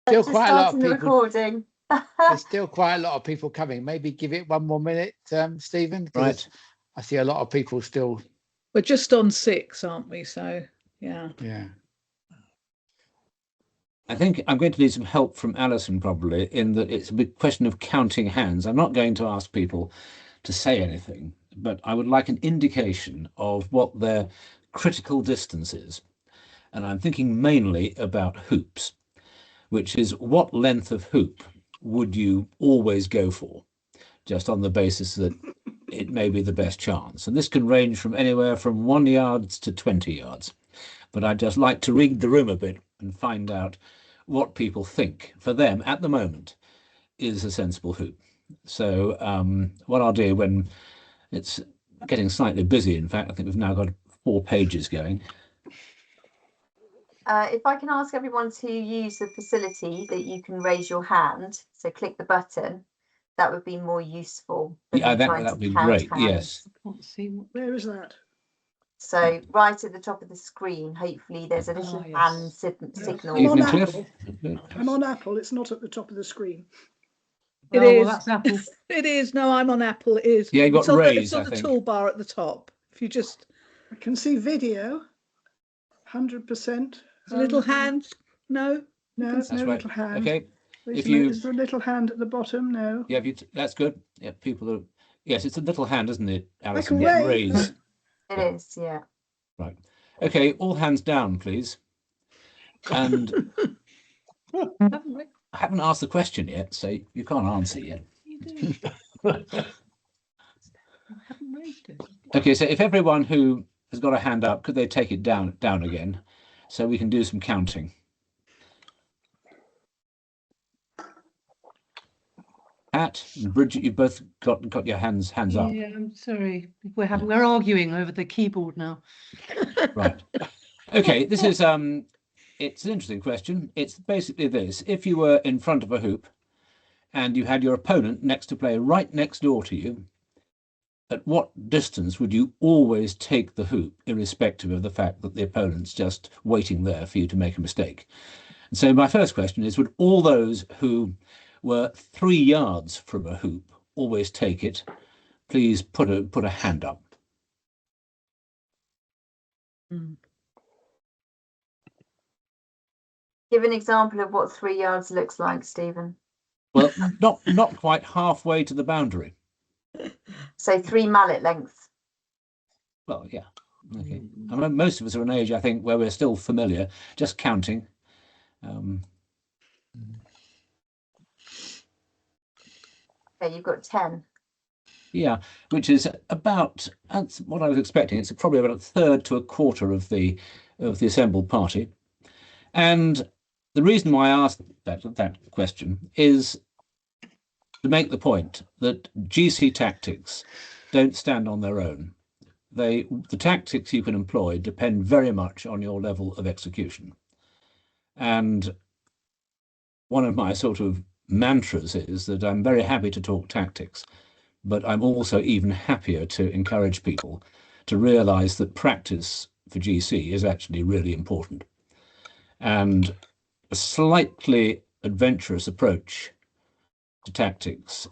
Still quite a lot of people. Recording. There's still quite a lot of people coming. Maybe give it one more minute, Stephen. Right. I see a lot of people still. We're just on 6, aren't we? So yeah. Yeah. I think I'm going to need some help from Alison probably, in that it's a big question of counting hands. I'm not going to ask people to say anything, but I would like an indication of what their critical distance is. And I'm thinking mainly about hoops, which is what length of hoop would you always go for, just on the basis that it may be the best chance. And this can range from anywhere from 1 yard to 20 yards. But I'd just like to read the room a bit and find out what people think for them at the moment is a sensible hoop. So what I'll do when it's getting slightly busy, in fact, I think we've now got 4 pages going. If I can ask everyone to use the facility that you can raise your hand, so click the button, that would be more useful. Yeah, that would be great. Hands. Yes. I can't see where is that? So right at the top of the screen, hopefully there's a little hand signal. Evening, Cliff. I'm on Apple. It's not at the top of the screen. It is. Well, that's Apple. It is. No, I'm on Apple. It is. Yeah, you got it's on raised. it's on the toolbar at the top. If you just. I can see video. 100%. A little hand. No. No, That's no right. little hand. Okay. Wait If a minute, you- is there a little hand at the bottom? No. Yeah, that's good. Yeah, people are. Yes, it's a little hand, isn't it, Alison? can Yeah, raise. raise. It is, yeah. Right. Okay, all hands down, please. And I haven't asked the question yet, so you can't answer yet. I haven't raised it. Okay, so if everyone who has got a hand up, could they take it down again, so we can do some counting? Pat and Bridget, you've both got your hands up. Yeah, I'm sorry. We're arguing over the keyboard now. Right. Okay, this is it's an interesting question. It's basically this: if you were in front of a hoop and you had your opponent next to play right next door to you, at what distance would you always take the hoop, irrespective of the fact that the opponent's just waiting there for you to make a mistake? And so my first question is, would all those who were 3 yards from a hoop always take it? Please put a hand up. Give an example of what 3 yards looks like, Stephen. Well, not quite halfway to the boundary. So 3 mallet lengths. Well, yeah. Okay. I mean, most of us are an age, I think, where we're still familiar, just counting. Okay, you've got 10. Yeah, which is about, that's what I was expecting. It's probably about a third to a quarter of the assembled party. And the reason why I asked that question is to make the point that GC tactics don't stand on their own. The tactics you can employ depend very much on your level of execution. And one of my sort of mantras is that I'm very happy to talk tactics, but I'm also even happier to encourage people to realize that practice for GC is actually really important. And a slightly adventurous approach to tactics,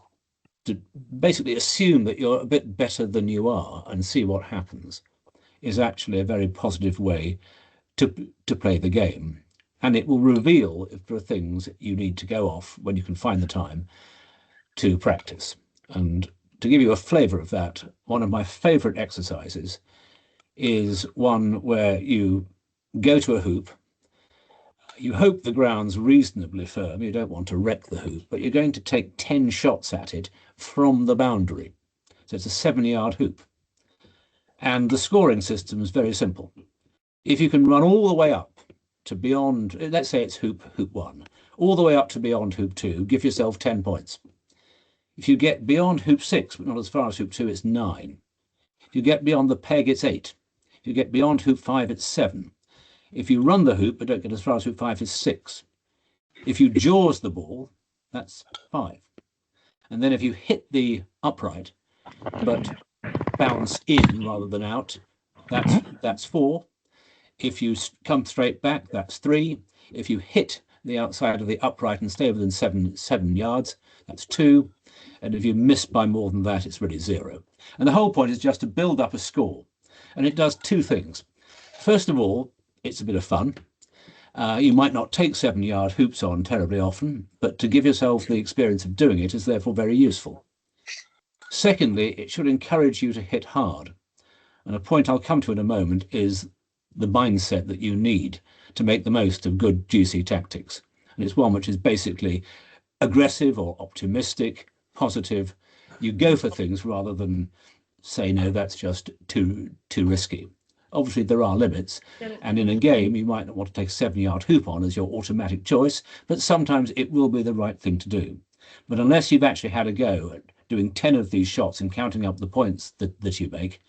to basically assume that you're a bit better than you are and see what happens, is actually a very positive way to play the game. And it will reveal if there are things you need to go off when you can find the time to practice. And to give you a flavour of that, one of my favourite exercises is one where you go to a hoop. You hope the ground's reasonably firm. You don't want to wreck the hoop, but you're going to take 10 shots at it from the boundary. So it's a 7-yard hoop. And the scoring system is very simple. If you can run all the way up to beyond, let's say it's hoop 1, all the way up to beyond hoop 2, give yourself 10 points. If you get beyond hoop 6, but not as far as hoop 2, it's 9. If you get beyond the peg, it's 8. If you get beyond hoop 5, it's 7. If you run the hoop but don't get as far as hoop 5, it's 6. If you jaws the ball, that's 5. And then if you hit the upright but bounce in rather than out, that's 4. If you come straight back, that's 3. If you hit the outside of the upright and stay within seven yards, that's 2. And if you miss by more than that, it's really 0. And the whole point is just to build up a score. And it does 2 things. First of all, it's a bit of fun. You might not take 7-yard hoops on terribly often, but to give yourself the experience of doing it is therefore very useful. Secondly, it should encourage you to hit hard. And a point I'll come to in a moment is the mindset that you need to make the most of good GC tactics. And it's one which is basically aggressive or optimistic, positive. You go for things rather than say, no, that's just too risky. Obviously, there are limits, and in a game, you might not want to take a 7-yard hoop on as your automatic choice, but sometimes it will be the right thing to do. But unless you've actually had a go at doing 10 of these shots and counting up the points that you make,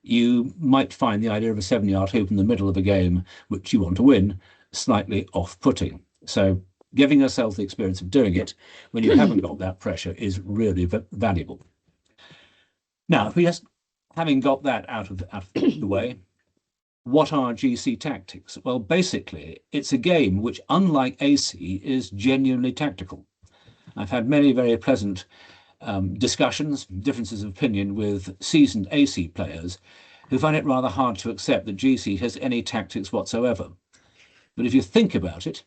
you might find the idea of a 7-yard hoop in the middle of a game, which you want to win, slightly off-putting. So giving yourself the experience of doing it when you haven't got that pressure is really valuable. Now, if we just, having got that out of the way, what are GC tactics? Well, basically, it's a game which, unlike AC, is genuinely tactical. I've had many very pleasant discussions, differences of opinion with seasoned AC players who find it rather hard to accept that GC has any tactics whatsoever. But if you think about it,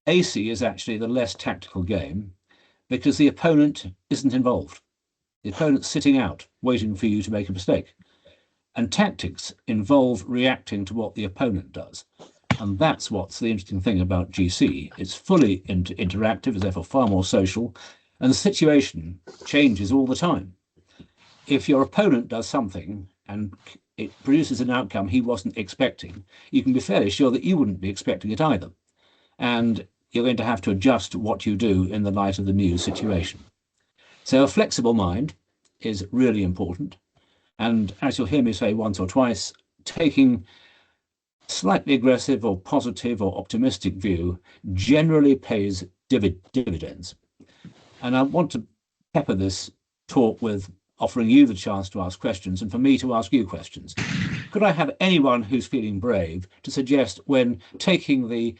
AC is actually the less tactical game because the opponent isn't involved. The opponent's sitting out, waiting for you to make a mistake. And tactics involve reacting to what the opponent does. And that's what's the interesting thing about GC. It's fully interactive, it's therefore far more social, and the situation changes all the time. If your opponent does something and it produces an outcome he wasn't expecting, you can be fairly sure that you wouldn't be expecting it either. And you're going to have to adjust what you do in the light of the new situation. So a flexible mind is really important. And as you'll hear me say once or twice, taking slightly aggressive or positive or optimistic view generally pays dividends. And I want to pepper this talk with offering you the chance to ask questions and for me to ask you questions. Could I have anyone who's feeling brave to suggest, when taking the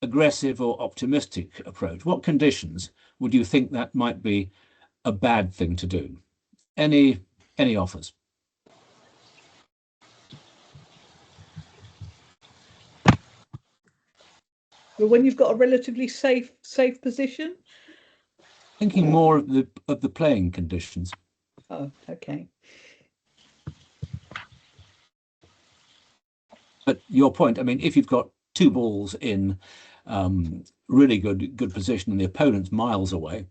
aggressive or optimistic approach, what conditions would you think that might be a bad thing to do? Any offers? But when you've got a relatively safe position. Thinking more of the playing conditions. Oh, okay. But your point, I mean, if you've got 2 balls in really good position and the opponent's miles away,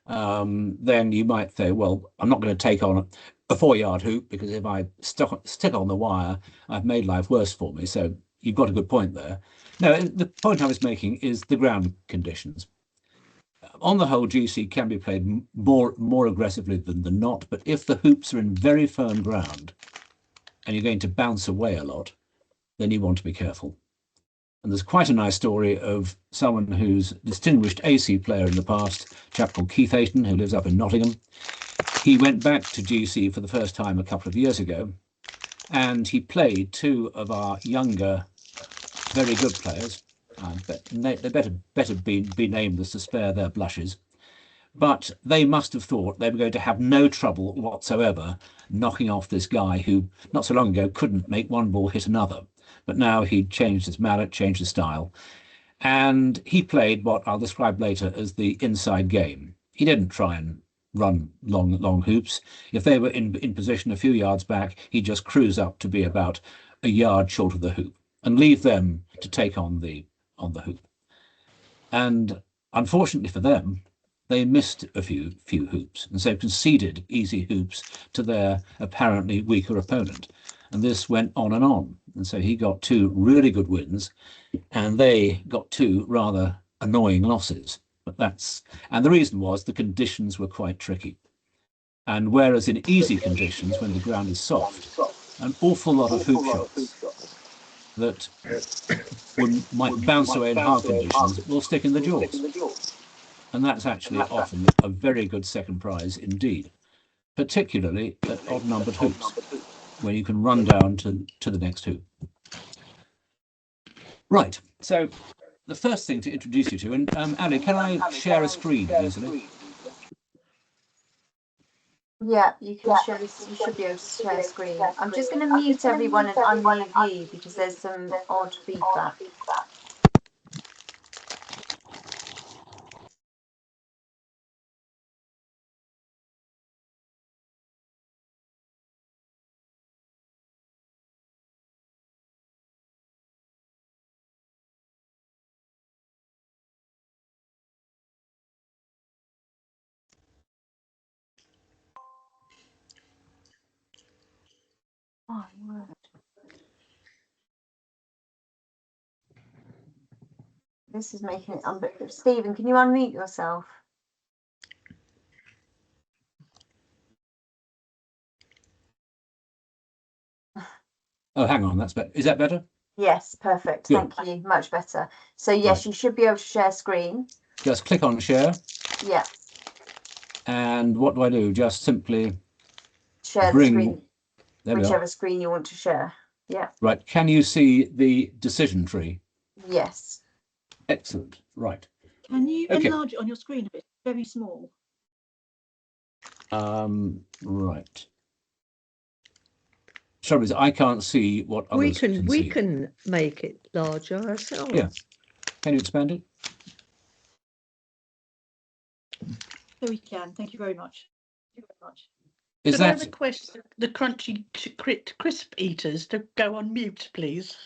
then you might say, well, I'm not going to take on a 4-yard hoop because if I stick on the wire, I've made life worse for me. So you've got a good point there. No, the point I was making is the ground conditions. On the whole, GC can be played more aggressively than not, but if the hoops are in very firm ground and you're going to bounce away a lot, then you want to be careful. And there's quite a nice story of someone who's distinguished AC player in the past, a chap called Keith Ayton, who lives up in Nottingham. He went back to GC for the first time a couple of years ago, and he played 2 of our younger, very good players. They better be named as to spare their blushes. But they must have thought they were going to have no trouble whatsoever knocking off this guy who, not so long ago, couldn't make one ball hit another. But now he'd changed his mallet, changed his style. And he played what I'll describe later as the inside game. He didn't try and run long hoops. If they were in position a few yards back, he'd just cruise up to be about a yard short of the hoop and leave them to take on the hoop. And unfortunately for them, they missed a few hoops and so conceded easy hoops to their apparently weaker opponent. And this went on. And so he got 2 really good wins and they got 2 rather annoying losses. And the reason was the conditions were quite tricky. And whereas in easy conditions, when the ground is soft, an awful lot of hoop shots that might bounce away in hard conditions will stick in the jaws. And that's actually often a very good second prize indeed, particularly at odd-numbered hoops, when you can run down to the next hoop. Right, so the first thing to introduce you to, and Ali, can I share a screen easily? Yeah, you can share. You should be able to share screen. I'm just going to mute everyone and unmute you because there's some odd feedback. Oh, word. This is making it unbelievable. Stephen, can you unmute yourself? Oh, hang on, that's better. Is that better? Yes, perfect. Good. Thank you. Much better. So yes, Right. you should be able to share screen. Just click on share. Yeah. And what do I do? Just simply Share the bring. screen, There we are. whichever screen you want to share. Yeah. Right. Can you see the decision tree? Yes. Excellent. Right. Can you Okay. enlarge it on your screen a bit? Very small. Right. Trouble is, I can't see what others can see. We can make it larger ourselves. Yeah. Can you expand it? So we can. Thank you very much. Thank you very much. Is Could I that request the crunchy crisp eaters to go on mute, please?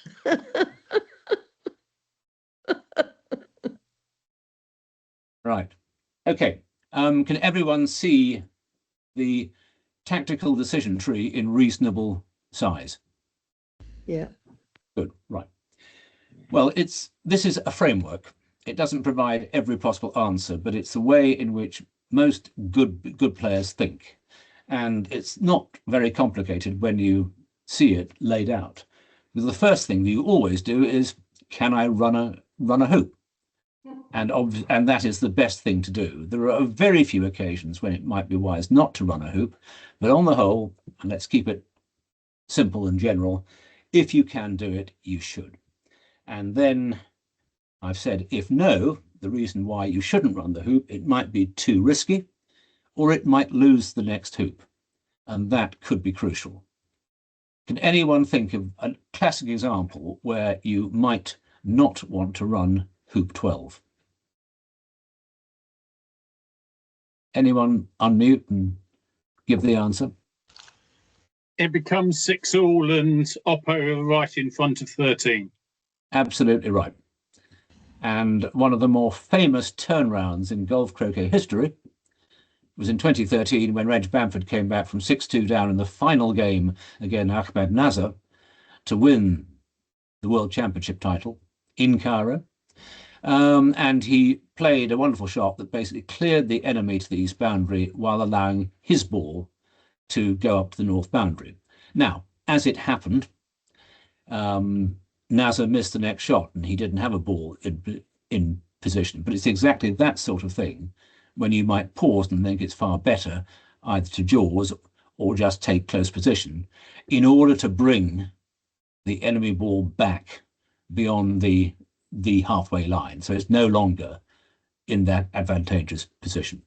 right? Okay. Can everyone see the tactical decision tree in reasonable size? Yeah. Good. Right. Well, this is a framework. It doesn't provide every possible answer, but it's the way in which most good players think. And it's not very complicated when you see it laid out. Because the first thing that you always do is, can I run a hoop? And that is the best thing to do. There are very few occasions when it might be wise not to run a hoop, but on the whole, and let's keep it simple and general, if you can do it, you should. And then I've said, if no, the reason why you shouldn't run the hoop, it might be too risky, or it might lose the next hoop. And that could be crucial. Can anyone think of a classic example where you might not want to run hoop 12? Anyone unmute and give the answer? It becomes 6-all and Oppo right in front of 13. Absolutely right. And one of the more famous turnarounds in golf croquet history was in 2013 when Reg Bamford came back from 6-2 down in the final game against Ahmed Nazar to win the World Championship title in Cairo. And he played a wonderful shot that basically cleared the enemy to the east boundary while allowing his ball to go up to the north boundary. Now, as it happened, Nazar missed the next shot and he didn't have a ball in position. But it's exactly that sort of thing when you might pause and think it's far better either to jaws or just take close position in order to bring the enemy ball back beyond the halfway line. So it's no longer in that advantageous position.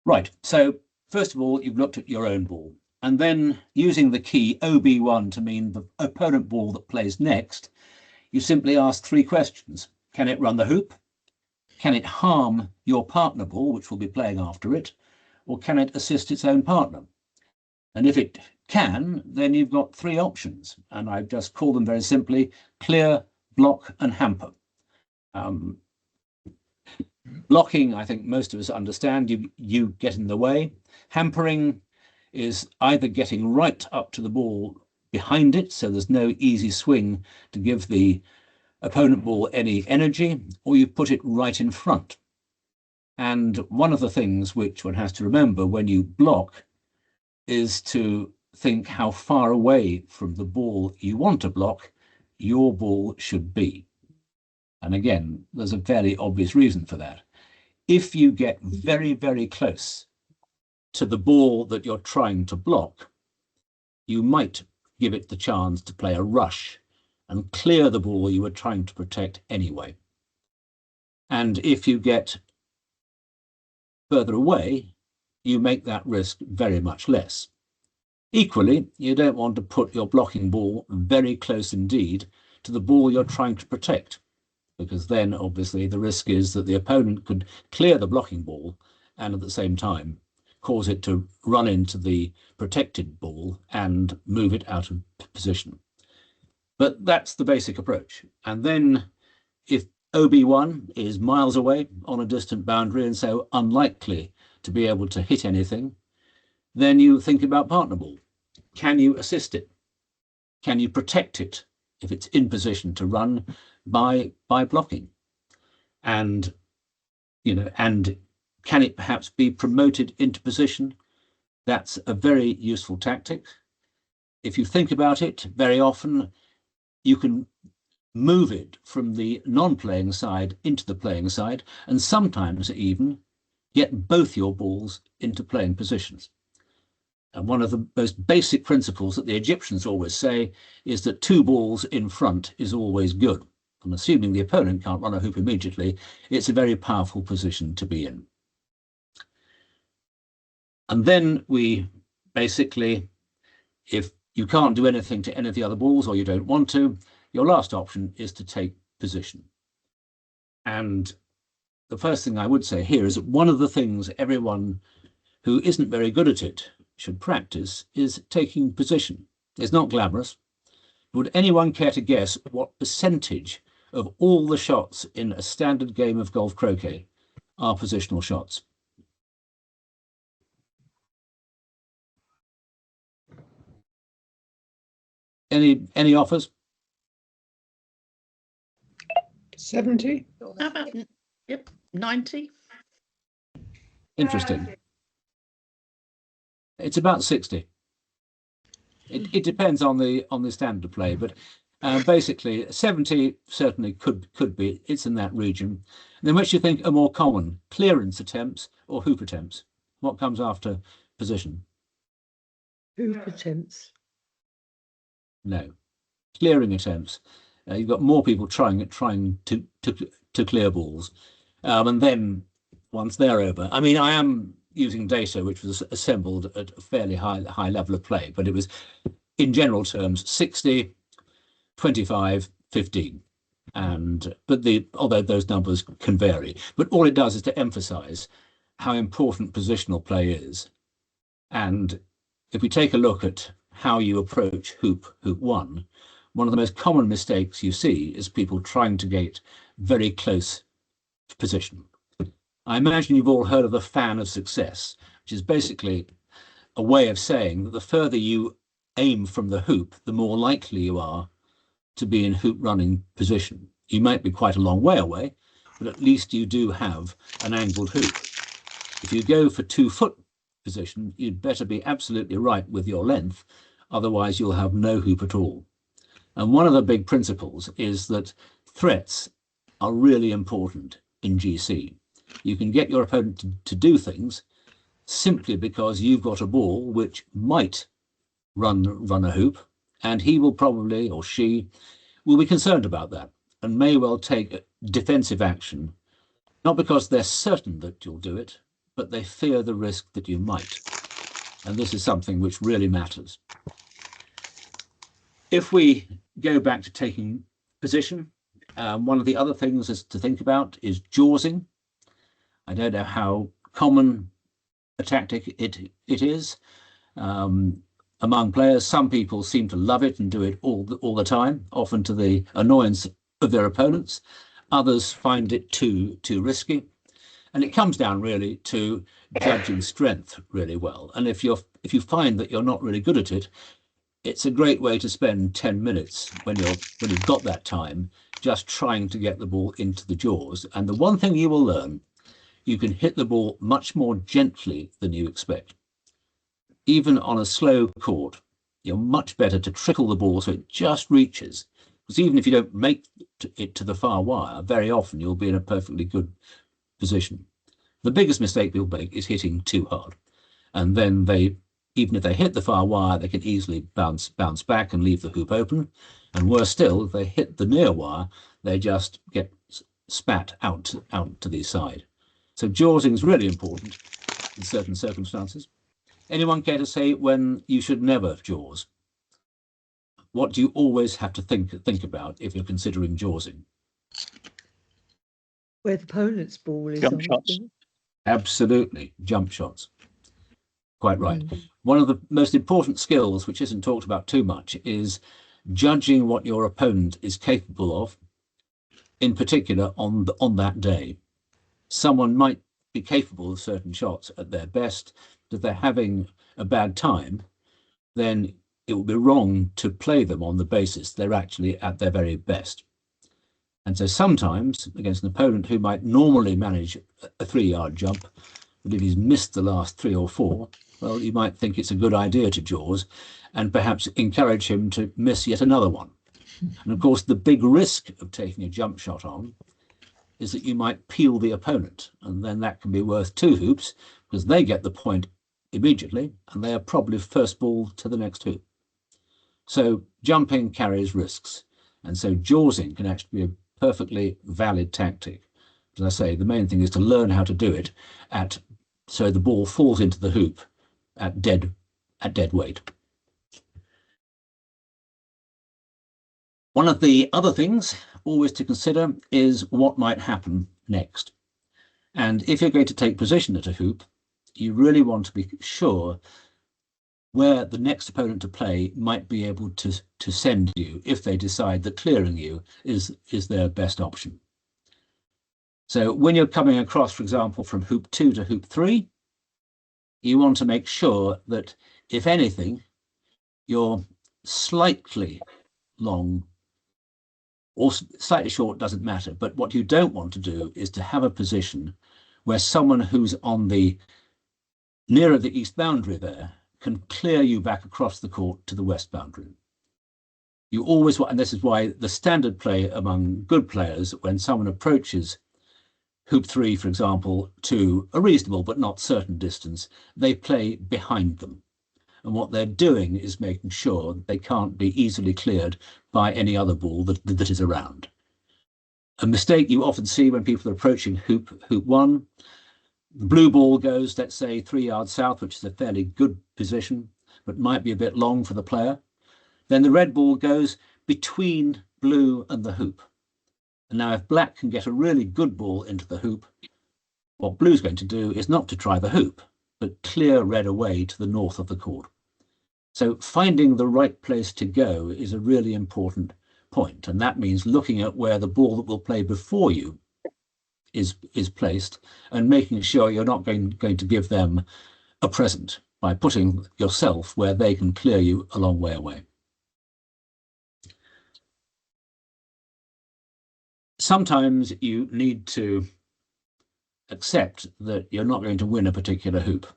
Right, so first of all, you've looked at your own ball. And then using the key OB1 to mean the opponent ball that plays next, you simply ask 3 questions. Can it run the hoop? Can it harm your partner ball, which will be playing after it? Or can it assist its own partner? And if it can, then you've got 3 options. And I've just called them very simply, clear, block, and hamper. Blocking, I think most of us understand, you get in the way. Hampering is either getting right up to the ball behind it, so there's no easy swing to give the opponent ball any energy, or you put it right in front. And one of the things which one has to remember when you block is to think how far away from the ball you want to block your ball should be. And again, there's a fairly obvious reason for that. If you get very, very close to the ball that you're trying to block, you might give it the chance to play a rush and clear the ball you were trying to protect anyway. And if you get further away, you make that risk very much less. Equally, you don't want to put your blocking ball very close indeed to the ball you're trying to protect, because then obviously the risk is that the opponent could clear the blocking ball and at the same time cause it to run into the protected ball and move it out of position. But that's the basic approach. And then if OB1 is miles away on a distant boundary and so unlikely to be able to hit anything, then you think about partner ball. Can you assist it? Can you protect it if it's in position to run by blocking? And, you know, and can it perhaps be promoted into position? That's a very useful tactic. If you think about it, very often you can move it from the non-playing side into the playing side, and sometimes even get both your balls into playing positions. And one of the most basic principles that the Egyptians always say is that 2 balls in front is always good. And assuming the opponent can't run a hoop immediately, it's a very powerful position to be in. And then we basically, if you can't do anything to any of the other balls or you don't want to, your last option is to take position. And the first thing I would say here is that one of the things everyone who isn't very good at it should practice is taking position. It's not glamorous. Would anyone care to guess what percentage of all the shots in a standard game of golf croquet are positional shots? Any offers? 70? How about, yep, 90? Interesting. It's about 60. It depends on the standard of play, but basically 70 certainly could be. It's in that region. And then which you think are more common, clearance attempts or hoop attempts? What comes after position? Hoop attempts. No, clearing attempts. You've got more people trying to clear balls, and then once they're over, I mean, I am using data which was assembled at a fairly high level of play, but it was in general terms 60, 25, 15, but although those numbers can vary, but all it does is to emphasize how important positional play is. And if we take a look at how you approach hoop 1, one of the most common mistakes you see is people trying to get very close to position. I imagine you've all heard of the fan of success, which is basically a way of saying that the further you aim from the hoop, the more likely you are to be in hoop running position. You might be quite a long way away, but at least you do have an angled hoop. If you go for 2-foot position, you'd better be absolutely right with your length, otherwise you'll have no hoop at all. And one of the big principles is that threats are really important in GC. You can get your opponent to do things simply because you've got a ball which might run a hoop, and he will probably, or she, will be concerned about that and may well take defensive action, not because they're certain that you'll do it, but they fear the risk that you might. And this is something which really matters. If we go back to taking position, one of the other things to think about is jawsing. I don't know how common a tactic it is among players. Some people seem to love it and do it all the time, often to the annoyance of their opponents. Others find it too risky. And it comes down really to judging strength really well. And if you find that you're not really good at it, it's a great way to spend 10 minutes when you've got that time, just trying to get the ball into the jaws. And the one thing you will learn, you can hit the ball much more gently than you expect. Even on a slow court, you're much better to trickle the ball so it just reaches. Because even if you don't make it to the far wire, very often you'll be in a perfectly good position. The biggest mistake people make is hitting too hard. And then they Even if they hit the far wire, they can easily bounce back and leave the hoop open. And worse still, if they hit the near wire, they just get spat out to the side. So jawsing is really important in certain circumstances. Anyone care to say when you should never jaws? What do you always have to think about if you're considering jawsing? Where the opponent's ball is Jump on. shots. Absolutely, jump shots. Quite right. One of the most important skills, which isn't talked about too much, is judging what your opponent is capable of, in particular on that day. Someone might be capable of certain shots at their best, but if they're having a bad time, then it would be wrong to play them on the basis they're actually at their very best. And so sometimes against an opponent who might normally manage a 3-yard jump, but if he's missed the last 3 or 4, well, you might think it's a good idea to jaws and perhaps encourage him to miss yet another one. And of course, the big risk of taking a jump shot on is that you might peel the opponent, and then that can be worth 2 hoops because they get the point immediately and they are probably first ball to the next hoop. So jumping carries risks, and so jawsing can actually be a perfectly valid tactic. As I say, the main thing is to learn how to do it so the ball falls into the hoop at dead weight. One of the other things always to consider is what might happen next. And if you're going to take position at a hoop, you really want to be sure where the next opponent to play might be able to send you if they decide that clearing you is their best option. So when you're coming across, for example, from hoop 2 to hoop 3, you want to make sure that, if anything, you're slightly long or slightly short, doesn't matter. But what you don't want to do is to have a position where someone who's on the nearer the east boundary there can clear you back across the court to the west boundary. You always want, and this is why the standard play among good players, when someone approaches hoop 3, for example, to a reasonable but not certain distance, they play behind them. And what they're doing is making sure that they can't be easily cleared by any other ball that is around. A mistake you often see when people are approaching hoop 1, the blue ball goes, let's say, 3 yards south, which is a fairly good position, but might be a bit long for the player. Then the red ball goes between blue and the hoop. And now if black can get a really good ball into the hoop, what blue's going to do is not to try the hoop, but clear red away to the north of the court. So finding the right place to go is a really important point. And that means looking at where the ball that will play before you is placed and making sure you're not going to give them a present by putting yourself where they can clear you a long way away. Sometimes you need to accept that you're not going to win a particular hoop.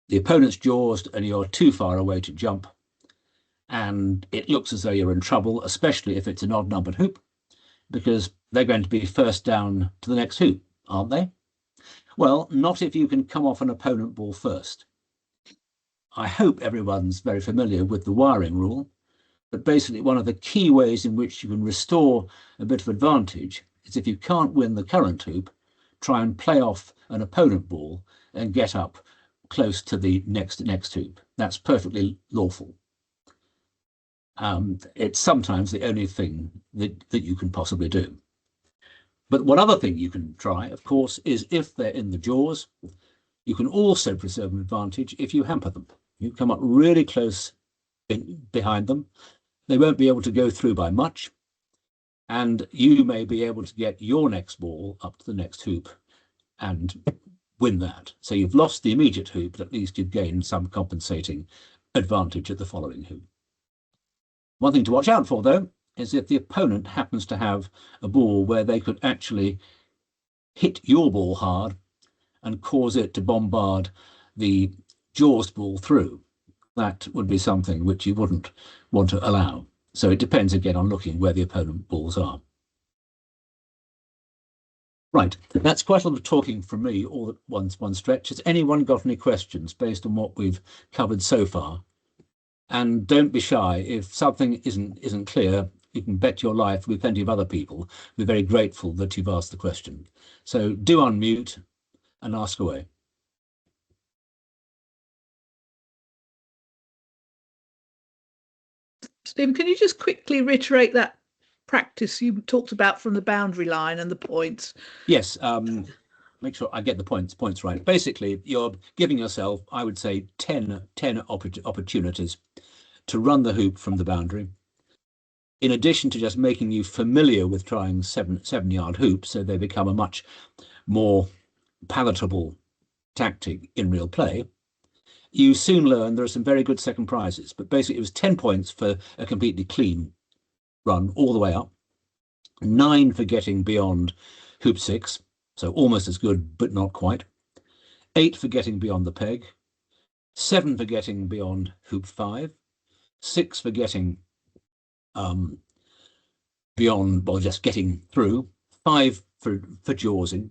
The opponent's jaws and you're too far away to jump, and it looks as though you're in trouble, especially if it's an odd-numbered hoop, because they're going to be first down to the next hoop, aren't they? Well, not if you can come off an opponent ball first. I hope everyone's very familiar with the wiring rule, but basically one of the key ways in which you can restore a bit of advantage is if you can't win the current hoop, try and play off an opponent ball and get up close to the next hoop. That's perfectly lawful. It's sometimes the only thing that you can possibly do. But one other thing you can try, of course, is if they're in the jaws, you can also preserve an advantage if you hamper them. You come up really close behind them. They won't be able to go through by much, and you may be able to get your next ball up to the next hoop and win that. So you've lost the immediate hoop, but at least you've gained some compensating advantage at the following hoop. One thing to watch out for, though, is if the opponent happens to have a ball where they could actually hit your ball hard and cause it to bombard the jaws ball through. That would be something which you wouldn't want to allow. So it depends again on looking where the opponent balls are. Right. Right, that's quite a lot of talking from me all at one stretch. Has anyone got any questions based on what we've covered so far? And don't be shy. If something isn't clear, you can bet your life with plenty of other people. We're very grateful that you've asked the question. So do unmute and ask away. Stephen, can you just quickly reiterate that practice you talked about from the boundary line and the points? Yes, make sure I get the points right. Basically, you're giving yourself, I would say, 10 opportunities to run the hoop from the boundary. In addition to just making you familiar with trying 7-yard hoops, so they become a much more palatable tactic in real play, you soon learn there are some very good second prizes. But basically, it was 10 points for a completely clean run all the way up, 9 for getting beyond hoop 6, so almost as good, but not quite, 8 for getting beyond the peg, 7 for getting beyond hoop 5, 6 for getting beyond, well, just getting through, 5 for jawsing,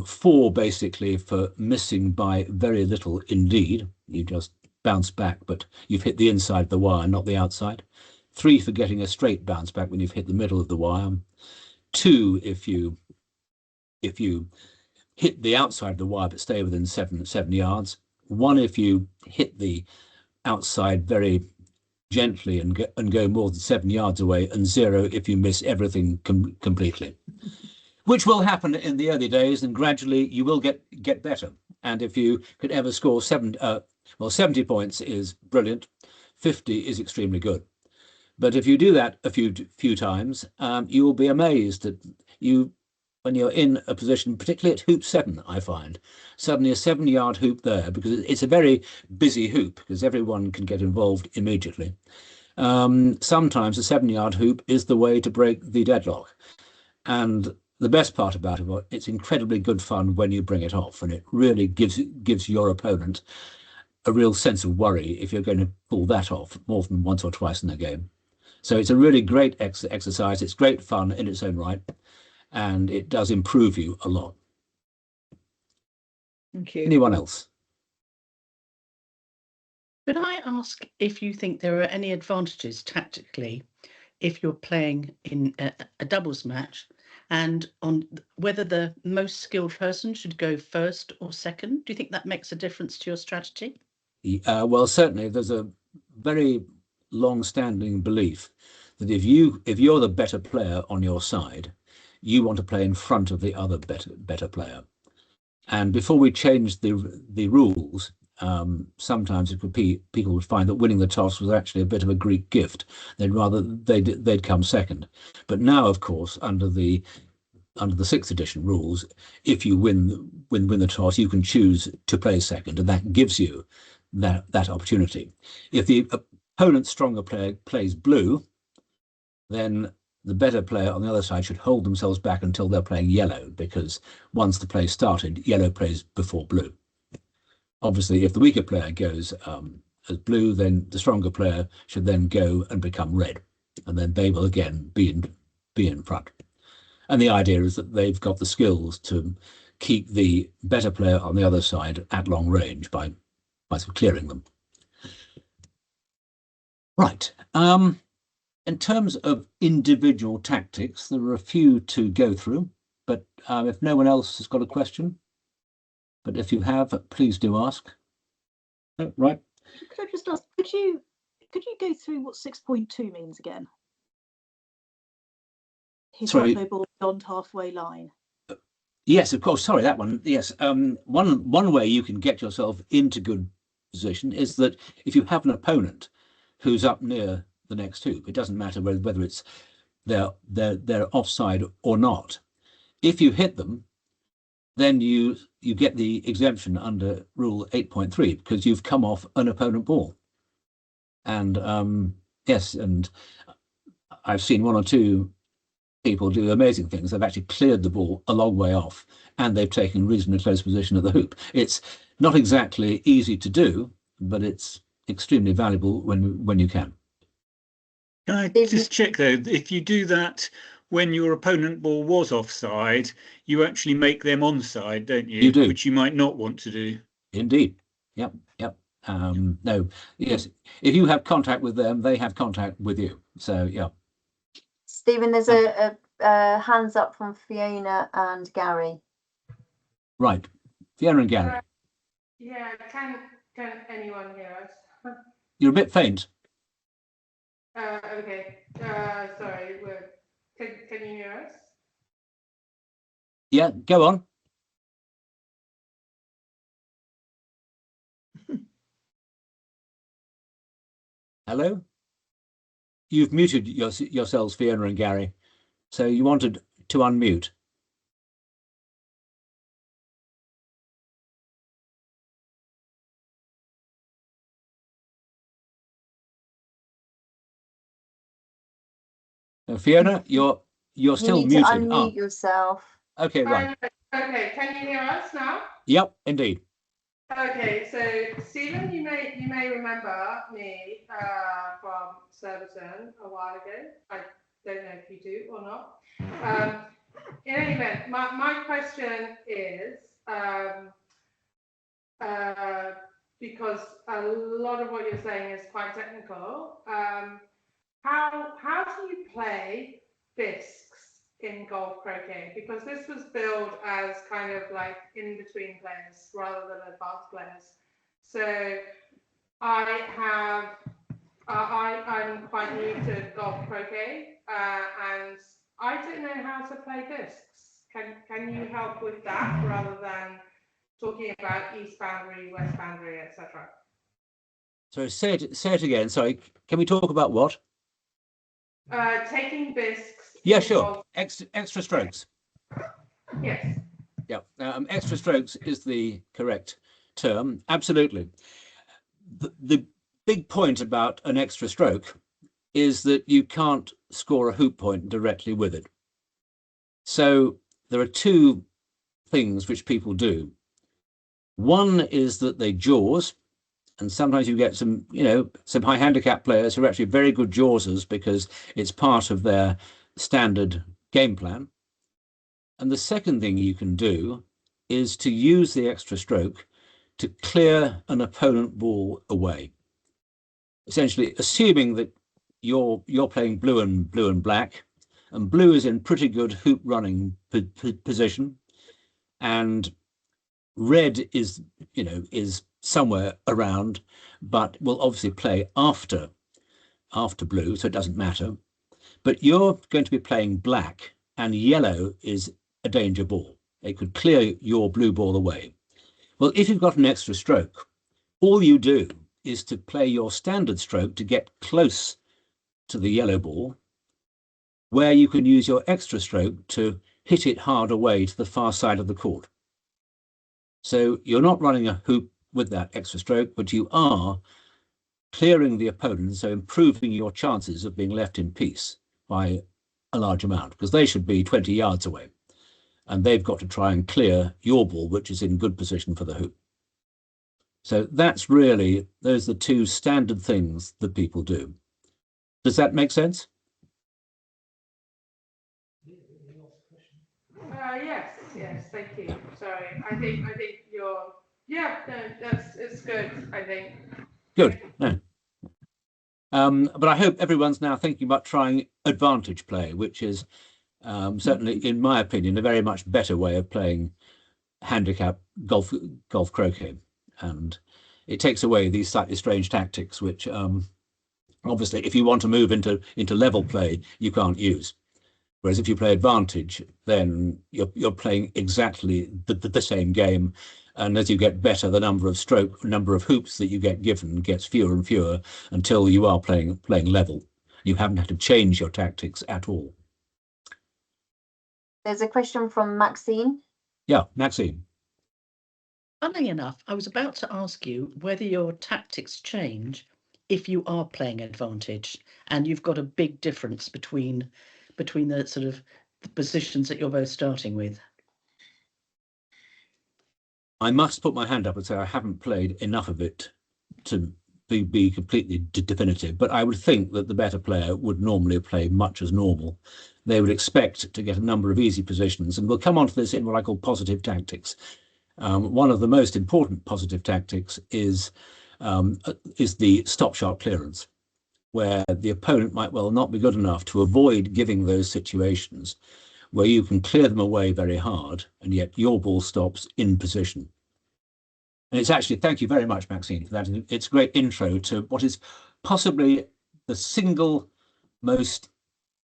4 basically for missing by very little indeed. You just bounce back, but you've hit the inside of the wire, not the outside. 3 for getting a straight bounce back when you've hit the middle of the wire. 2 if you hit the outside of the wire but stay within 7 yards. 1 if you hit the outside very gently and go more than 7 yards away, and 0 if you miss everything completely. Which will happen in the early days, and gradually you will get better. And if you could ever score 70 points is brilliant, 50 is extremely good. But if you do that a few times, you will be amazed that when you're in a position, particularly at hoop 7, I find suddenly a 7-yard hoop there, because it's a very busy hoop because everyone can get involved immediately. Sometimes a 7-yard hoop is the way to break the deadlock. And the best part about it, it's incredibly good fun when you bring it off, and it really gives your opponent a real sense of worry if you're going to pull that off more than once or twice in a game. So it's a really great exercise. It's great fun in its own right, and it does improve you a lot. Thank you. Anyone else? Could I ask if you think there are any advantages tactically if you're playing in a doubles match, and on whether the most skilled person should go first or second? Do you think that makes a difference to your strategy? Well, certainly there's a very long-standing belief that if you're the better player on your side, you want to play in front of the other better player. And before we changed the rules, sometimes people would find that winning the toss was actually a bit of a Greek gift. They'd come second. But now, of course, under the 6th edition rules, if you win the toss, you can choose to play second, and that gives you that opportunity. If the opponent's stronger player plays blue, then the better player on the other side should hold themselves back until they're playing yellow, because once the play started, yellow plays before blue. Obviously, if the weaker player goes as blue, then the stronger player should then go and become red, and then they will again be in front. And the idea is that they've got the skills to keep the better player on the other side at long range by sort of clearing them. Right. In terms of individual tactics, there are a few to go through, but if no one else has got a question, but if you have, please do ask. Oh, right. Could I just ask, could you go through what 6.2 means again? Hit Sorry. no ball beyond halfway line. Yes, of course. Sorry, that one. Yes. One way you can get yourself into good position is that if you have an opponent who's up near the next hoop, it doesn't matter whether it's they're offside or not. If you hit them, then you get the exemption under rule 8.3 because you've come off an opponent ball. And yes, and I've seen 1 or 2 people do amazing things. They've actually cleared the ball a long way off, and they've taken reasonably close position at the hoop. It's not exactly easy to do, but it's extremely valuable when you can. Can I just check though, if you do that when your opponent ball was offside, you actually make them onside, don't you? You do. Which you might not want to do. Indeed. Yep. Yep. No. Yes. If you have contact with them, they have contact with you. So yeah. Stephen, there's a hands up from Fiona and Gary. Right. Fiona and Gary. Yeah, can anyone hear us? You're a bit faint. Okay. Sorry. Can you hear us? Yeah. Go on. Hello. You've muted yourselves, Fiona and Gary. So you wanted to unmute. Fiona, you're still you need muted. to unmute yourself. Okay, right. Okay, can you hear us now? Yep, indeed. Okay, so Stephen, you may remember me from Surbiton a while ago. I don't know if you do or not. In any event, my question is because a lot of what you're saying is quite technical. How do you play bisques in golf croquet? Because this was billed as kind of like in between players rather than advanced players. So I'm quite new to golf croquet and I don't know how to play bisques. Can you help with that rather than talking about east boundary, west boundary, etc.? So say it again. Sorry, can we talk about what? Taking bisques. Yeah, sure. Extra strokes. Yes. Yeah, extra strokes is the correct term. Absolutely. The big point about an extra stroke is that you can't score a hoop point directly with it. So there are two things which people do. One is that they jaws, and sometimes you get some high handicap players who are actually very good jawsers because it's part of their standard game plan. And the second thing you can do is to use the extra stroke to clear an opponent ball away. Essentially, assuming that you're playing blue and black, and blue is in pretty good hoop running position, and red is somewhere around, but will obviously play after blue, so it doesn't matter. But you're going to be playing black, and yellow is a danger ball. It could clear your blue ball away. Well, if you've got an extra stroke, all you do is to play your standard stroke to get close to the yellow ball, where you can use your extra stroke to hit it hard away to the far side of the court. So you're not running a hoop with that extra stroke, but you are clearing the opponent, so improving your chances of being left in peace by a large amount, because they should be 20 yards away. And they've got to try and clear your ball, which is in good position for the hoop. So those are the two standard things that people do. Does that make sense? Yes, thank you. Sorry, I think it's good, I think. Good. No. But I hope everyone's now thinking about trying advantage play, which is certainly, in my opinion, a very much better way of playing handicap golf croquet, and it takes away these slightly strange tactics, which obviously, if you want to move into level play, you can't use. Whereas if you play advantage, then you're playing exactly the same game, and as you get better, the number of hoops that you get given gets fewer and fewer until you are playing level. You haven't had to change your tactics at all. There's a question from Maxine. Yeah, Maxine. Funnily enough, I was about to ask you whether your tactics change if you are playing advantage and you've got a big difference between the sort of the positions that you're both starting with. I must put my hand up and say I haven't played enough of it to be completely definitive, but I would think that the better player would normally play much as normal. They would expect to get a number of easy positions, and we'll come on to this in what I call positive tactics. One of the most important positive tactics is the stop shot clearance, where the opponent might well not be good enough to avoid giving those situations where you can clear them away very hard, and yet your ball stops in position. And it's actually, thank you very much, Maxine, for that. It's a great intro to what is possibly the single most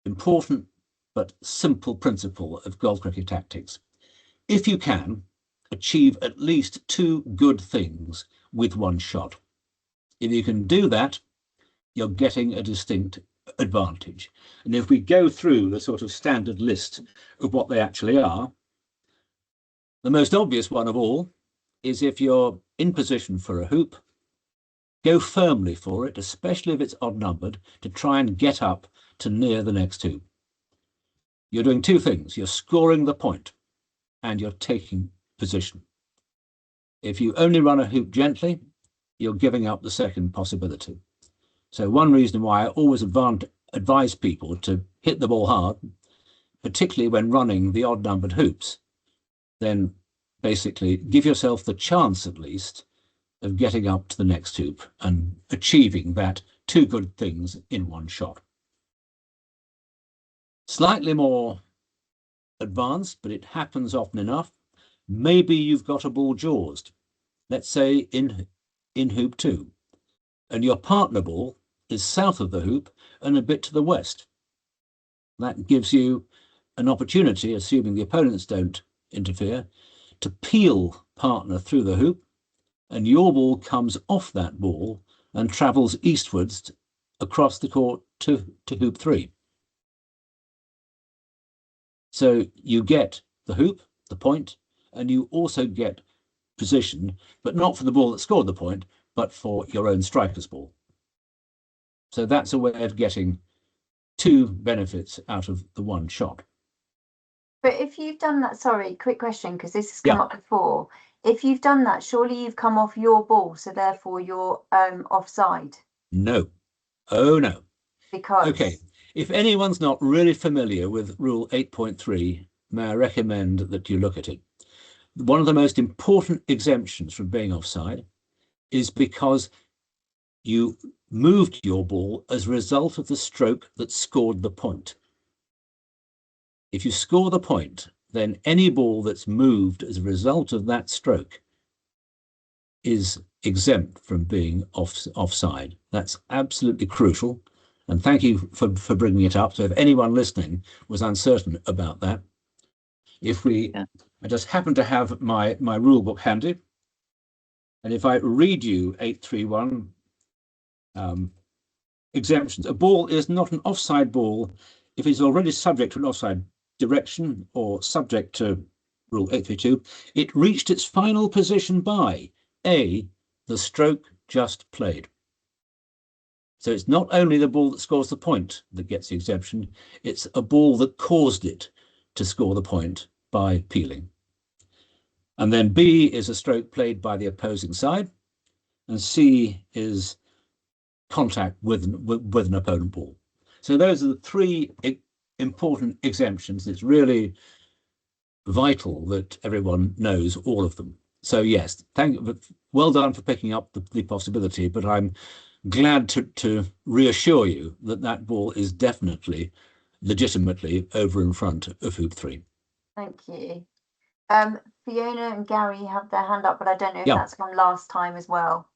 important but simple principle of golf cricket tactics. If you can achieve at least two good things with one shot, if you can do that, you're getting a distinct advantage. And if we go through the sort of standard list of what they actually are, the most obvious one of all is if you're in position for a hoop, go firmly for it, especially if it's odd numbered, to try and get up to near the next hoop. You're doing two things. You're scoring the point and you're taking position. If you only run a hoop gently, you're giving up the second possibility. So one reason why I always advise people to hit the ball hard, particularly when running the odd numbered hoops, then basically give yourself the chance at least of getting up to the next hoop and achieving that two good things in one shot. Slightly more advanced, but it happens often enough. Maybe you've got a ball jawsed, let's say in hoop 2, and your partner ball is south of the hoop and a bit to the west. That gives you an opportunity, assuming the opponents don't interfere, to peel partner through the hoop, and your ball comes off that ball and travels eastwards across the court to hoop 3. So you get the hoop, the point, and you also get position, but not for the ball that scored the point, but for your own striker's ball. So that's a way of getting two benefits out of the one shot. But if you've done that, sorry, quick question, because this has come up before. If you've done that, surely you've come off your ball, so therefore you're offside. No. Oh, no. Because... Okay. If anyone's not really familiar with Rule 8.3, may I recommend that you look at it. One of the most important exemptions from being offside is because you moved your ball as a result of the stroke that scored the point. If you score the point, then any ball that's moved as a result of that stroke is exempt from being offside. That's absolutely crucial. And thank you for bringing it up. So if anyone listening was uncertain about that, I just happen to have my rule book handy. And if I read you 831 exemptions, a ball is not an offside ball if it's already subject to an offside direction or subject to Rule 832, it reached its final position by A, the stroke just played. So it's not only the ball that scores the point that gets the exemption, it's a ball that caused it to score the point by peeling. And then B is a stroke played by the opposing side, and C is contact with an opponent ball. So those are the three important exemptions. It's really vital that everyone knows all of them. So yes, well done for picking up the possibility, but I'm glad to reassure you that that ball is definitely, legitimately over in front of hoop 3. Thank you. Fiona and Gary have their hand up, but I don't know if that's from last time as well.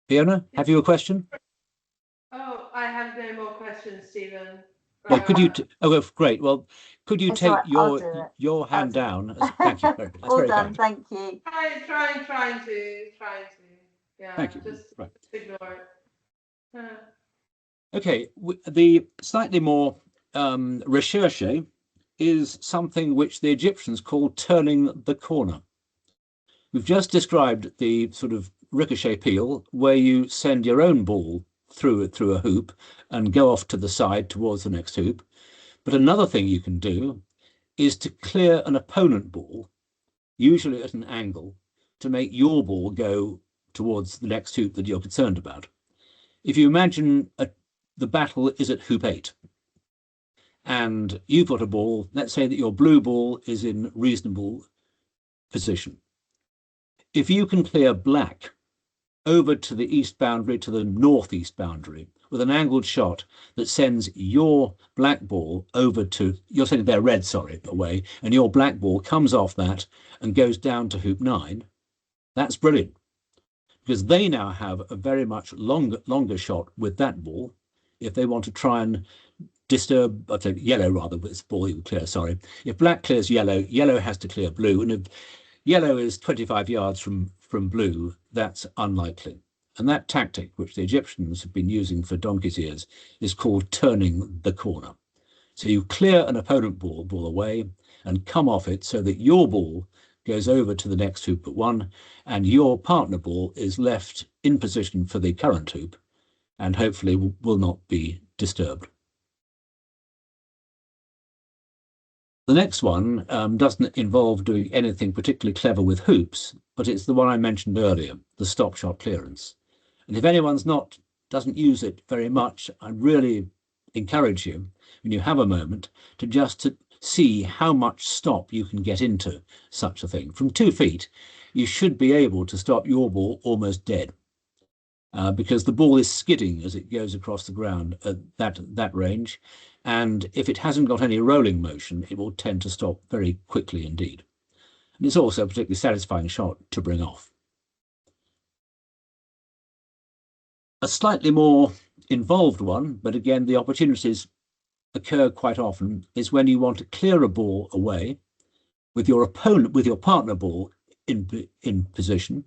Fiona, have you a question? Oh, I have no more questions, Stephen. Well, could you? Great. Well, could you take your hand down? Thank you. That's all very done. kind. Thank you. Trying to. Yeah. Thank you. Just ignore it. Okay. The slightly more recherche is something which the Egyptians called turning the corner. We've just described the sort of ricochet peel where you send your own ball through a hoop and go off to the side towards the next hoop. But another thing you can do is to clear an opponent ball, usually at an angle, to make your ball go towards the next hoop that you're concerned about. If you imagine the battle is at hoop 8, and you've got a ball, let's say that your blue ball is in reasonable position. If you can clear black over to the east boundary, to the northeast boundary, with an angled shot that sends your black ball over to, you're sending their red, sorry, away, and your black ball comes off that and goes down to hoop 9, that's brilliant. Because they now have a very much longer shot with that ball if they want to try and disturb, I'd say yellow rather, with this ball you clear, sorry. If black clears yellow, yellow has to clear blue, and if yellow is 25 yards from blue, that's unlikely. And that tactic, which the Egyptians have been using for donkey's years, is called turning the corner. So you clear an opponent ball away and come off it so that your ball goes over to the next hoop but 1, and your partner ball is left in position for the current hoop and hopefully will not be disturbed. The next one doesn't involve doing anything particularly clever with hoops, but it's the one I mentioned earlier, the stop shot clearance. And if anyone's doesn't use it very much, I really encourage you, when you have a moment, to see how much stop you can get into such a thing. From 2 feet, you should be able to stop your ball almost dead, because the ball is skidding as it goes across the ground at that range. And if it hasn't got any rolling motion, it will tend to stop very quickly indeed. And it's also a particularly satisfying shot to bring off. A slightly more involved one, but again, the opportunities occur quite often, is when you want to clear a ball away with your opponent, with your partner ball in position.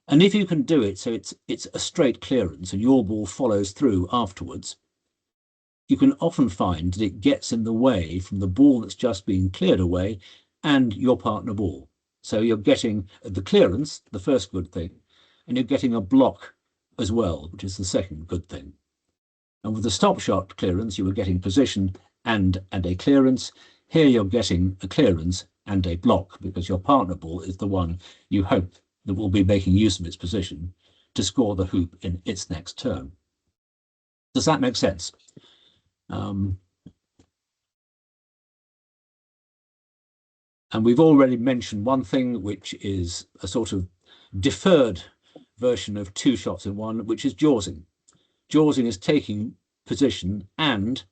And if you can do it so it's a straight clearance and your ball follows through afterwards, you can often find that it gets in the way from the ball that's just been cleared away and your partner ball. So you're getting the clearance, the first good thing, and you're getting a block as well, which is the second good thing. And with the stop shot clearance, you were getting position and a clearance. Here you're getting a clearance and a block, because your partner ball is the one you hope that will be making use of its position to score the hoop in its next turn. Does that make sense? And we've already mentioned one thing, which is a sort of deferred version of 2 shots in 1, which is jawsing. Jawsing is taking position and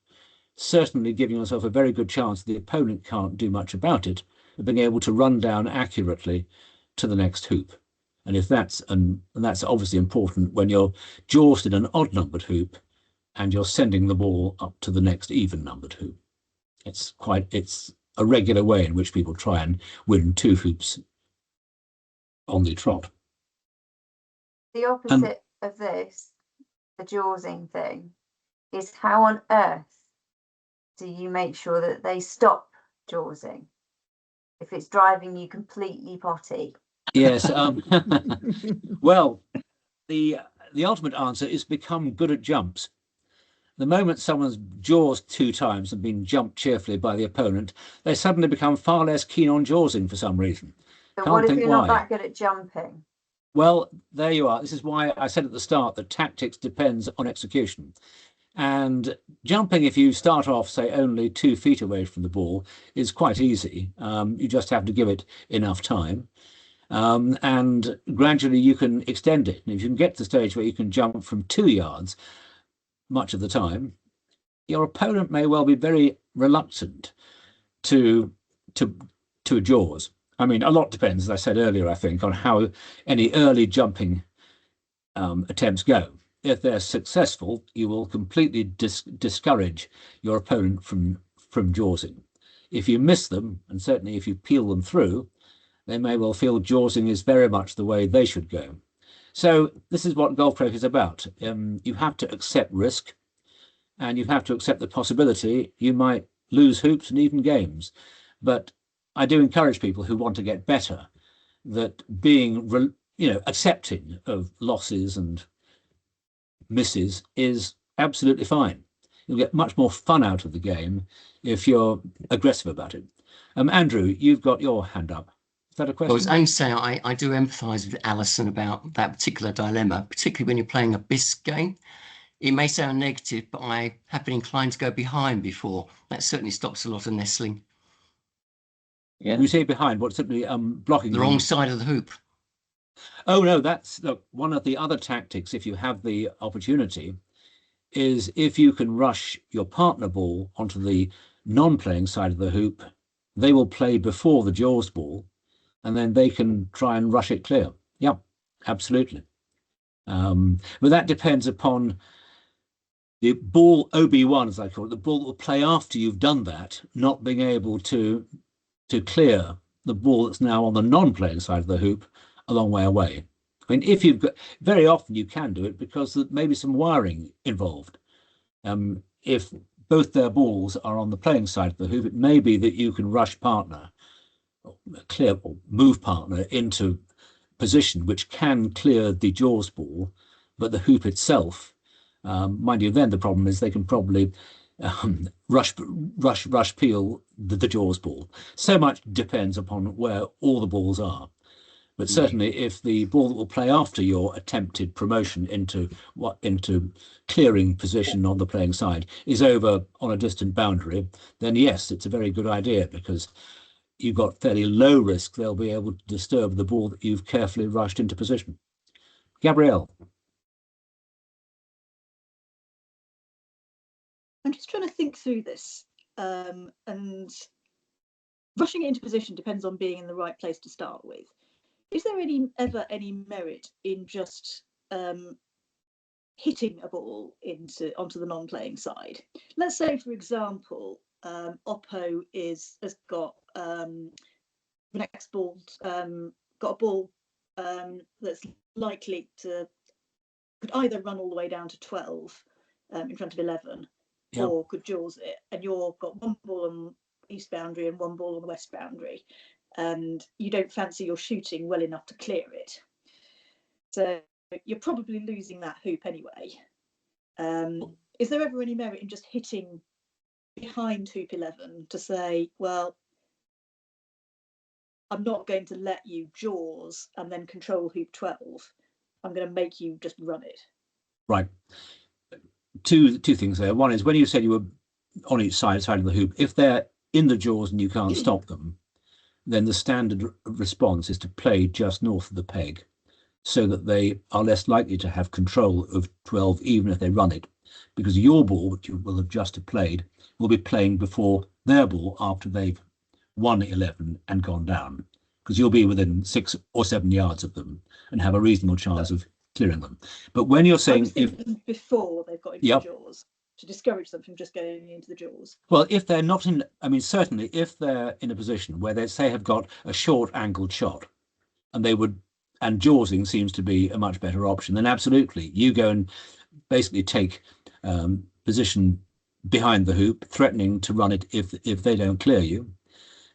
certainly giving yourself a very good chance the opponent can't do much about it, of being able to run down accurately to the next hoop. And if that's obviously important when you're jawsed in an odd numbered hoop and you're sending the ball up to the next even numbered hoop. It's a regular way in which people try and win 2 hoops on the trot. The opposite of this, the jawsing thing, is how on earth do you make sure that they stop jawsing if it's driving you completely potty? Yes. Well, the ultimate answer is become good at jumps. The moment someone's jaws 2 times and been jumped cheerfully by the opponent, they suddenly become far less keen on jawsing for some reason. But what if you're not that good at jumping? Well, there you are. This is why I said at the start that tactics depends on execution. And jumping, if you start off, say, only 2 feet away from the ball, is quite easy. You just have to give it enough time. And gradually you can extend it. And if you can get to the stage where you can jump from 2 yards much of the time, your opponent may well be very reluctant to jaws. I mean, a lot depends, as I said earlier, I think, on how any early jumping attempts go. If they're successful, you will completely discourage your opponent from jawsing. If you miss them, and certainly if you peel them through, they may well feel jawsing is very much the way they should go. So this is what golf croquet is about. You have to accept risk, and you have to accept the possibility you might lose hoops and even games. But I do encourage people who want to get better that being, accepting of losses and misses is absolutely fine. You'll get much more fun out of the game if you're aggressive about it. Andrew, you've got your hand up. that a I was question? only saying I do empathise with Alison about that particular dilemma, particularly when you're playing a bisque game. It may sound negative, but I have been inclined to go behind before. That certainly stops a lot of nestling. Yeah. You say behind, what, simply blocking The wrong side of the hoop. Oh no, that's look, one of the other tactics, if you have the opportunity, is if you can rush your partner ball onto the non-playing side of the hoop, they will play before the jaws ball, and then they can try and rush it clear. Yeah, absolutely. But that depends upon the ball OB1, as I call it, the ball that will play after you've done that, not being able to clear the ball that's now on the non-playing side of the hoop a long way away. I mean, if you've got, very often you can do it because there may be some wiring involved. If both their balls are on the playing side of the hoop, it may be that you can rush partner, or clear or move partner into position which can clear the jaws ball, but the hoop itself, mind you, then the problem is they can probably rush peel the jaws ball. So much depends upon where all the balls are. But certainly, if the ball that will play after your attempted promotion into clearing position on the playing side is over on a distant boundary, then yes, it's a very good idea, because you've got fairly low risk they'll be able to disturb the ball that you've carefully rushed into position. Gabrielle. I'm just trying to think through this, and rushing it into position depends on being in the right place to start with. Is there ever any merit in just hitting a ball onto the non-playing side? Let's say, for example, Oppo has got the next ball, got a ball that's likely to could either run all the way down to 12 in front of 11, yep, or could jaws it, and you've got one ball on the east boundary and one ball on the west boundary, and you don't fancy your shooting well enough to clear it. So you're probably losing that hoop anyway. Is there ever any merit in just hitting behind hoop 11 to say, well, I'm not going to let you jaws and then control hoop 12. I'm going to make you just run it. Right. Two things there. One is, when you said you were on each side of the hoop, if they're in the jaws and you can't stop them, then the standard response is to play just north of the peg, so that they are less likely to have control of 12, even if they run it, because your ball, which you will have just played, will be playing before their ball after they've won 11 and gone down, because you'll be within 6 or 7 yards of them and have a reasonable chance of clearing them. But when you're saying before they've got into the jaws, to discourage them from just going into the jaws. Well, if they're not in, I mean, certainly if they're in a position where they say have got a short angled shot, and jawsing seems to be a much better option, then absolutely you go and basically take position behind the hoop, threatening to run it if they don't clear you,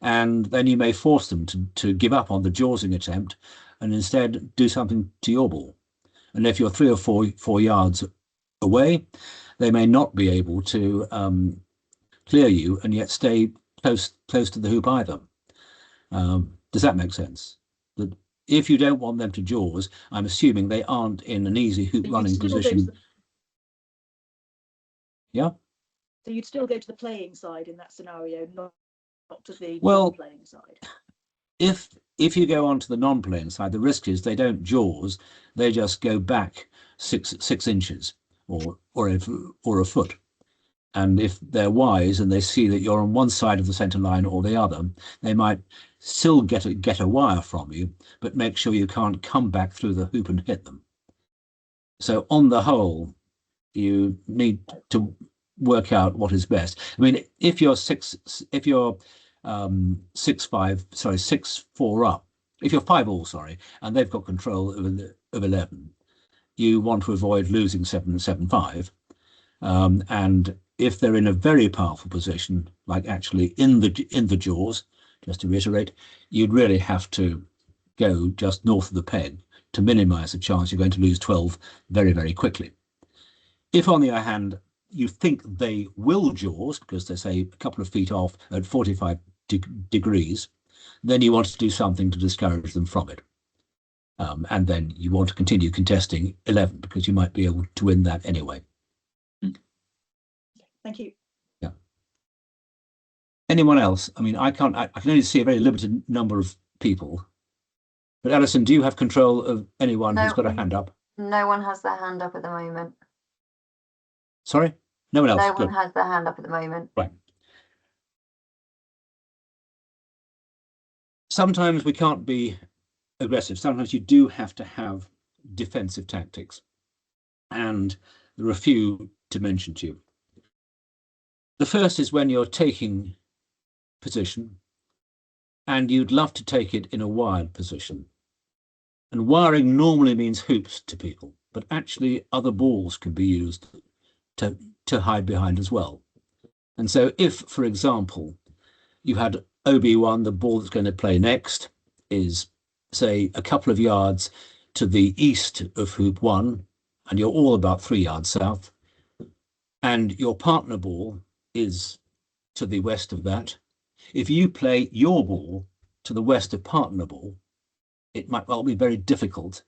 and then you may force them to give up on the jawsing attempt and instead do something to your ball. And if you're 3 or 4 yards away, they may not be able to clear you and yet stay close to the hoop either. Does that make sense? That if you don't want them to jaws, I'm assuming they aren't in an easy hoop running position. Yeah. So you'd still go to the playing side in that scenario, not to the non-playing side. If you go onto the non-playing side, the risk is they don't jaws, they just go back 6 inches or a foot. And if they're wise and they see that you're on one side of the centre line or the other, they might still get a wire from you, but make sure you can't come back through the hoop and hit them. So on the whole, you need to work out what is best. I mean, if you're 6'4" up, if you're 5 all, sorry, and they've got control of 11, you want to avoid losing 7-5, and if they're in a very powerful position, like actually in the jaws, just to reiterate, you'd really have to go just north of the peg to minimize the chance you're going to lose 12 very, very quickly. If, on the other hand, you think they will jaws, because they say a couple of feet off at 45 degrees, then you want to do something to discourage them from it. And then you want to continue contesting 11 because you might be able to win that anyway. Thank you. Yeah. Anyone else? I mean, I can only see a very limited number of people. But Alison, do you have control of anyone who's got a hand up? No one has their hand up at the moment. Sorry? No one else? No one Good. has their hand up at the moment. Right. Sometimes we can't be aggressive. Sometimes you do have to have defensive tactics. And there are a few to mention to you. The first is when you're taking position and you'd love to take it in a wired position. And wiring normally means hoops to people, but actually other balls can be used to hide behind as well. And so if, for example, you had OB1, the ball that's going to play next is, say, a couple of yards to the east of hoop 1, and you're all about 3 yards south, and your partner ball is to the west of that. If you play your ball to the west of partner ball, it might well be very difficult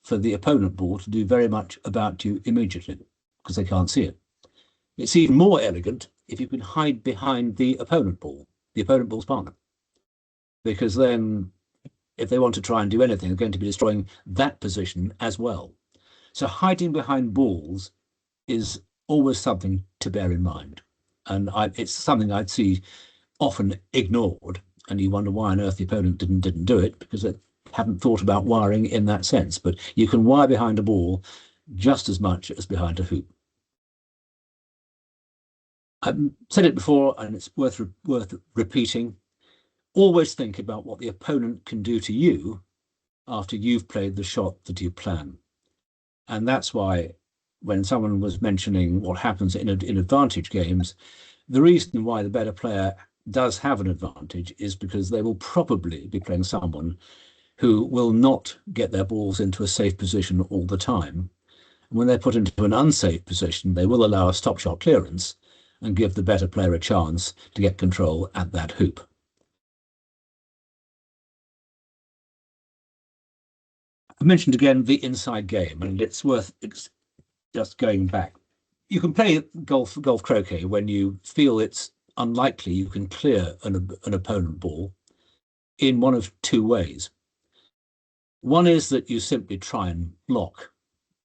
for the opponent ball to do very much about you immediately because they can't see it. It's even more elegant if you can hide behind the opponent ball's partner, because then if they want to try and do anything, they're going to be destroying that position as well. So hiding behind balls is always something to bear in mind. And it's something I'd see often ignored, and you wonder why on earth the opponent didn't do it, because they haven't thought about wiring in that sense. But you can wire behind a ball just as much as behind a hoop. I've said it before, and it's worth repeating. Always think about what the opponent can do to you after you've played the shot that you plan. And that's why when someone was mentioning what happens in advantage games, the reason why the better player does have an advantage is because they will probably be playing someone who will not get their balls into a safe position all the time. And when they're put into an unsafe position, they will allow a stop shot clearance and give the better player a chance to get control at that hoop. I mentioned again the inside game, and it's worth just going back. You can play golf croquet when you feel it's unlikely you can clear an opponent ball in one of two ways. One is that you simply try and block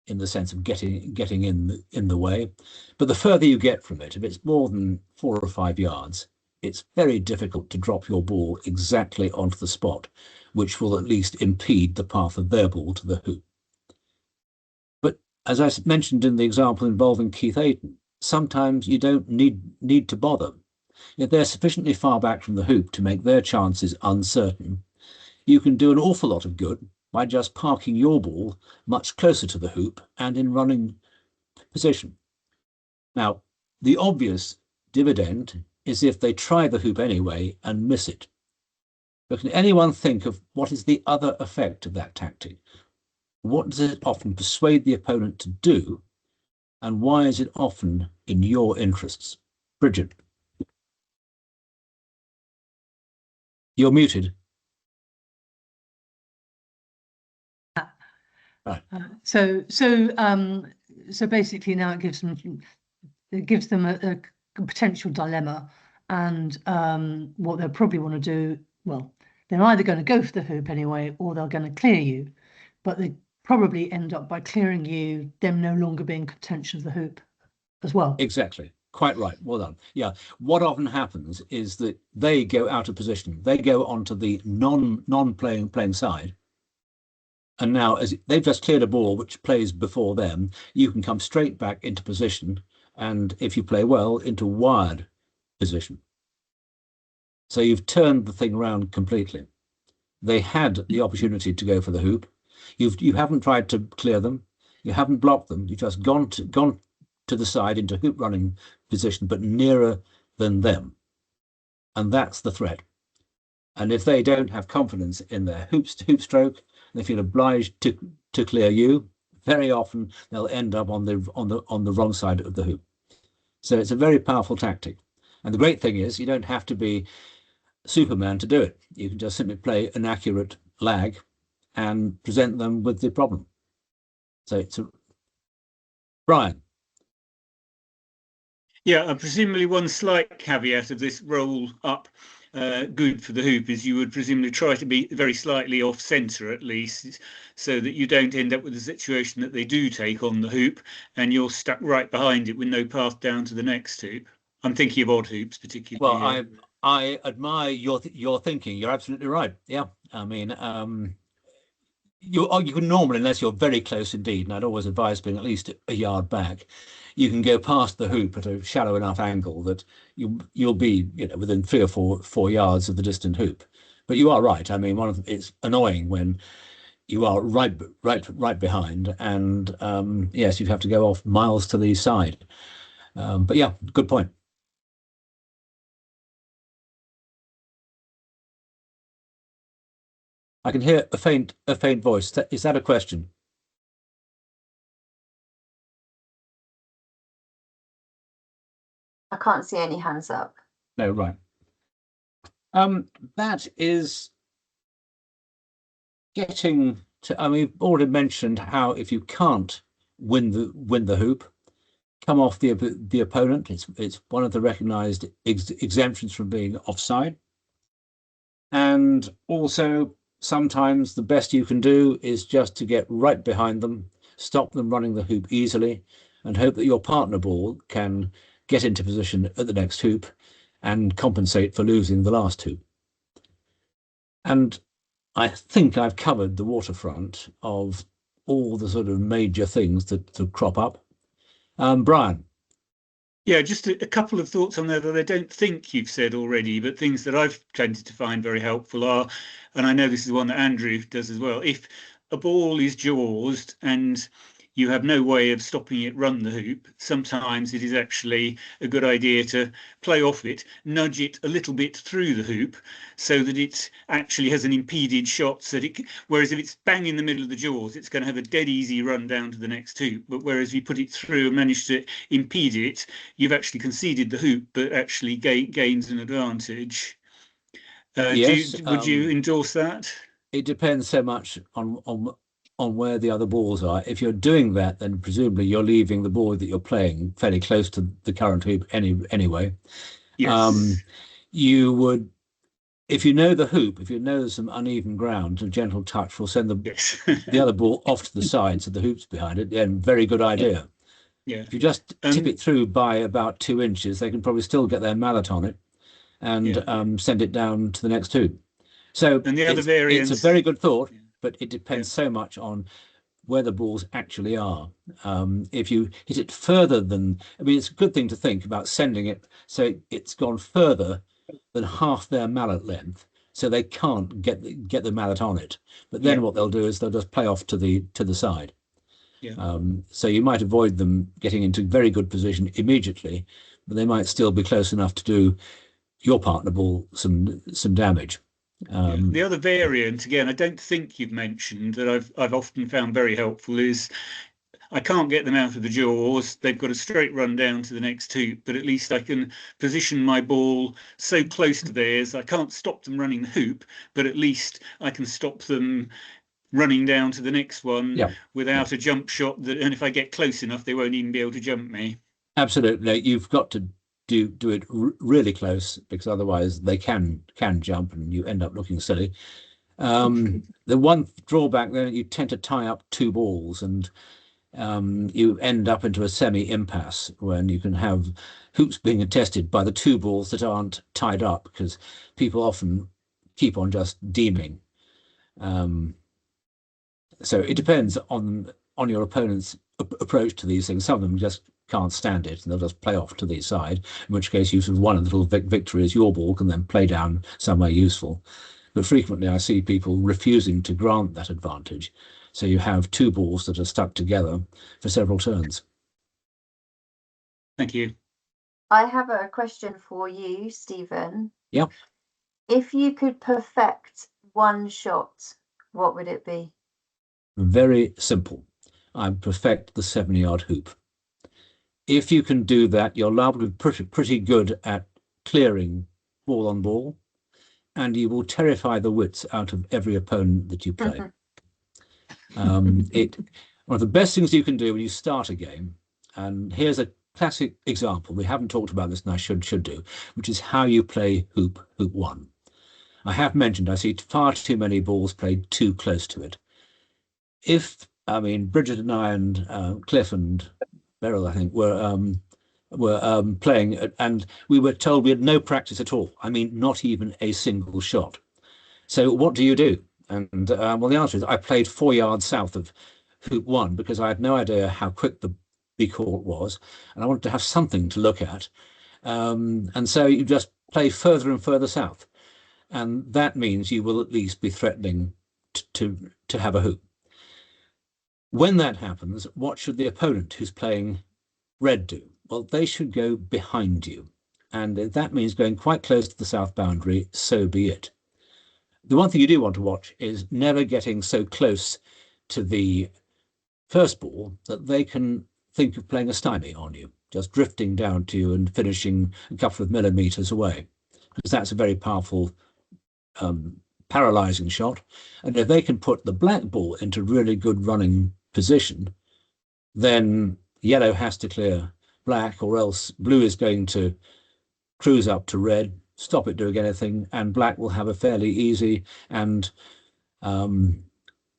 in the sense of getting in the way, but the further you get from it, if it's more than 4 or 5 yards, it's very difficult to drop your ball exactly onto the spot, which will at least impede the path of their ball to the hoop. But as I mentioned in the example involving Keith Ayton, sometimes you don't need to bother. If they're sufficiently far back from the hoop to make their chances uncertain, you can do an awful lot of good by just parking your ball much closer to the hoop and in running position. Now, the obvious dividend is if they try the hoop anyway and miss it. But can anyone think of what is the other effect of that tactic? What does it often persuade the opponent to do, and why is it often in your interests? Bridget. You're muted. Right. So basically now it gives them a potential dilemma, and what they'll probably want to do, well, they're either going to go for the hoop anyway, or they're going to clear you, but they probably end up by clearing you, them no longer being contention of the hoop as well. Exactly. Quite right. Well done. Yeah. What often happens is that they go out of position. They go onto the non-playing side. And now, as they've just cleared a ball which plays before them, you can come straight back into position, and if you play well, into wired position. So you've turned the thing around completely. They had the opportunity to go for the hoop. You haven't tried to clear them. You haven't blocked them. You've just gone to the side into hoop running position, but nearer than them. And that's the threat. And if they don't have confidence in their hoop stroke, they feel obliged to clear you, very often they'll end up on the wrong side of the hoop. So it's a very powerful tactic. And the great thing is you don't have to be Superman to do it. You can just simply play an accurate lag and present them with the problem. So it's a Brian. Yeah, and presumably one slight caveat of this roll up good for the hoop is you would presumably try to be very slightly off centre at least, so that you don't end up with a situation that they do take on the hoop and you're stuck right behind it with no path down to the next hoop. I'm thinking of odd hoops particularly. Well, I admire your thinking. You're absolutely right. Yeah, I mean, you can normally, unless you're very close indeed, and I'd always advise being at least a yard back, you can go past the hoop at a shallow enough angle that you'll be, you know, within 3 or 4 yards of the distant hoop. But you are right. I mean, it's annoying when you are right behind, and yes, you have to go off miles to the side. But yeah, good point. I can hear a faint voice. Is that a question? I can't see any hands up. No, right. That is getting to. I mean, we've already mentioned how if you can't win the hoop, come off the opponent. It's one of the recognised exemptions from being offside. And also, sometimes the best you can do is just to get right behind them, stop them running the hoop easily, and hope that your partner ball can get into position at the next hoop and compensate for losing the last hoop. And I think I've covered the waterfront of all the sort of major things that crop up. Brian. Yeah, just a couple of thoughts on there that I don't think you've said already, but things that I've tended to find very helpful are, and I know this is one that Andrew does as well, if a ball is jawsed and you have no way of stopping it run the hoop, sometimes it is actually a good idea to play off it, nudge it a little bit through the hoop so that it actually has an impeded shot. Whereas if it's bang in the middle of the jaws, it's going to have a dead easy run down to the next hoop. But whereas if you put it through and manage to impede it, you've actually conceded the hoop, but actually gains an advantage. Yes, would you endorse that? It depends so much on where the other balls are. If you're doing that, then presumably you're leaving the ball that you're playing fairly close to the current hoop anyway. Yes. You would, if you know the hoop, if you know there's some uneven ground, a gentle touch will send the other ball off to the side so the hoop's behind it. And very good idea. Yeah. If you just tip it through by about 2 inches, they can probably still get their mallet on it and send it down to the next hoop. So and the other variants, it's a very good thought, but it depends so much on where the balls actually are. If you hit it further than, I mean, it's a good thing to think about sending it so it's gone further than half their mallet length, so they can't get the mallet on it. But then what they'll do is they'll just play off to the side. Yeah. So you might avoid them getting into very good position immediately, but they might still be close enough to do your partner ball some damage. The other variant, again, I don't think you've mentioned that I've often found very helpful is I can't get them out of the jaws. They've got a straight run down to the next hoop, but at least I can position my ball so close to theirs. I can't stop them running the hoop, but at least I can stop them running down to the next one without a jump shot. And if I get close enough, they won't even be able to jump me. Absolutely. You've got to do it really close, because otherwise they can jump and you end up looking silly. The one drawback then, you tend to tie up 2 balls and you end up into a semi-impasse when you can have hoops being attested by the 2 balls that aren't tied up, because people often keep on just deeming. So it depends on your opponent's approach to these things. Some of them just can't stand it and they'll just play off to the side, in which case you've won a little victory as your ball can then play down somewhere useful. But frequently I see people refusing to grant that advantage. So you have 2 balls that are stuck together for several turns. Thank you. I have a question for you, Stephen. Yeah. If you could perfect one shot, what would it be? Very simple. I perfect the 7-yard hoop. If you can do that, you're liable to be pretty good at clearing ball on ball. and you will terrify the wits out of every opponent that you play. One of the best things you can do when you start a game, and here's a classic example, we haven't talked about this and I should do, which is how you play hoop 1. I have mentioned I see far too many balls played too close to it. Bridget and I and Cliff and Beryl, I think, were playing, and we were told we had no practice at all. I mean, not even a single shot. So what do you do? And well, the answer is I played 4 yards south of hoop 1 because I had no idea how quick the B court was, and I wanted to have something to look at. And so you just play further and further south, and that means you will at least be threatening to have a hoop. When that happens, what should the opponent who's playing red do? Well, they should go behind you, and if that means going quite close to the south boundary, so be it. The one thing you do want to watch is never getting so close to the first ball that they can think of playing a stymie on you, just drifting down to you and finishing a couple of millimeters away, because that's a very powerful paralyzing shot. And if they can put the black ball into really good running position, then yellow has to clear black, or else blue is going to cruise up to red, stop it doing anything, and black will have a fairly easy and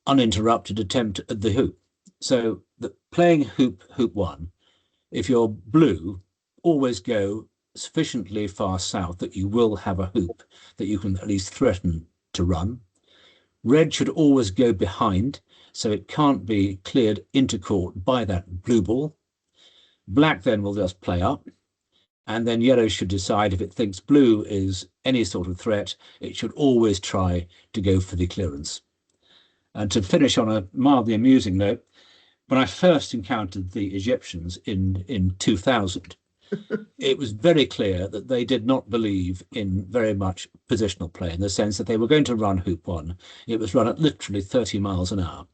uninterrupted attempt at the hoop. So playing hoop 1, if you're blue, always go sufficiently far south that you will have a hoop that you can at least threaten to run. Red should always go behind, so it can't be cleared into court by that blue ball. Black then will just play up, and then yellow should decide if it thinks blue is any sort of threat, it should always try to go for the clearance. And to finish on a mildly amusing note, when I first encountered the Egyptians in 2000, it was very clear that they did not believe in very much positional play, in the sense that they were going to run hoop 1. It was run at literally 30 miles an hour.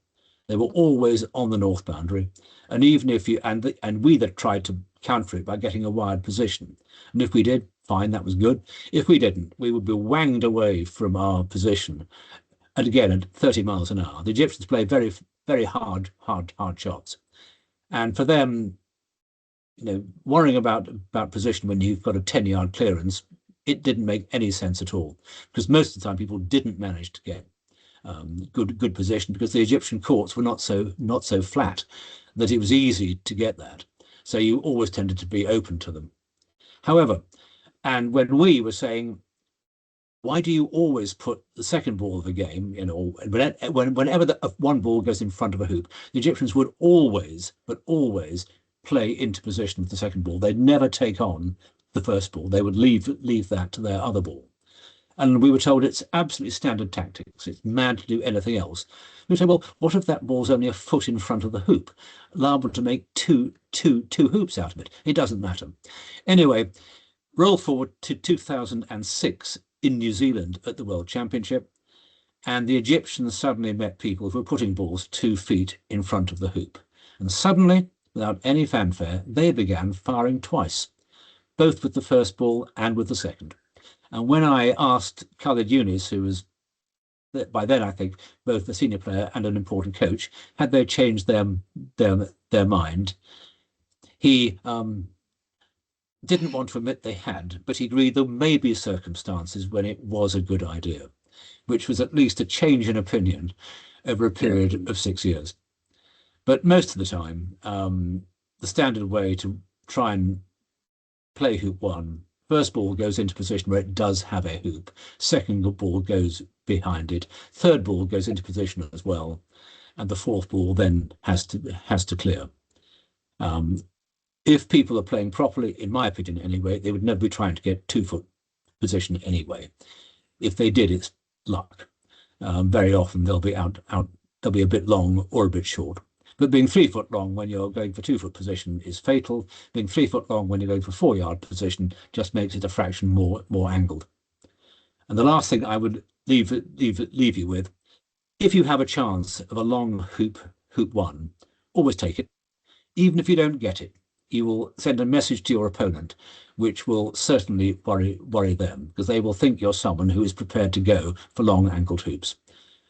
They were always on the north boundary, and even if you and we that tried to counter it by getting a wired position, and if we did, fine, that was good. If we didn't, we would be wanged away from our position, and again at 30 miles an hour. The Egyptians play very, very hard shots, and for them, worrying about position when you've got a 10-yard clearance, it didn't make any sense at all, because most of the time people didn't manage to get good position, because the Egyptian courts were not so flat that it was easy to get that. So you always tended to be open to them. However, and when we were saying, why do you always put the second ball of the game, whenever one ball goes in front of a hoop, the Egyptians would always play into position with the second ball. They'd never take on the first ball. They would leave that to their other ball. And we were told it's absolutely standard tactics. It's mad to do anything else. We say, well, what if that ball's only a foot in front of the hoop? Liable to make two hoops out of it. It doesn't matter. Anyway, roll forward to 2006 in New Zealand at the World Championship, and the Egyptians suddenly met people who were putting balls 2 feet in front of the hoop. And suddenly, without any fanfare, they began firing twice, both with the first ball and with the second. And when I asked Khalid Yunis, who was by then I think both a senior player and an important coach, had they changed their mind, he didn't want to admit they had, but he agreed there may be circumstances when it was a good idea, which was at least a change in opinion over a period of 6 years. But most of the time, the standard way to try and play hoop 1, first ball goes into position where it does have a hoop, second ball goes behind it, third ball goes into position as well, and the fourth ball then has to clear. If people are playing properly, in my opinion anyway, they would never be trying to get 2-foot position anyway. If they did, it's luck. Very often they'll be they'll be a bit long or a bit short. But being 3 foot long when you're going for 2-foot position is fatal. Being 3 foot long when you're going for 4-yard position just makes it a fraction more angled. And the last thing I would leave you with, if you have a chance of a long hoop 1, always take it. Even if you don't get it, you will send a message to your opponent, which will certainly worry them, because they will think you're someone who is prepared to go for long ankled hoops.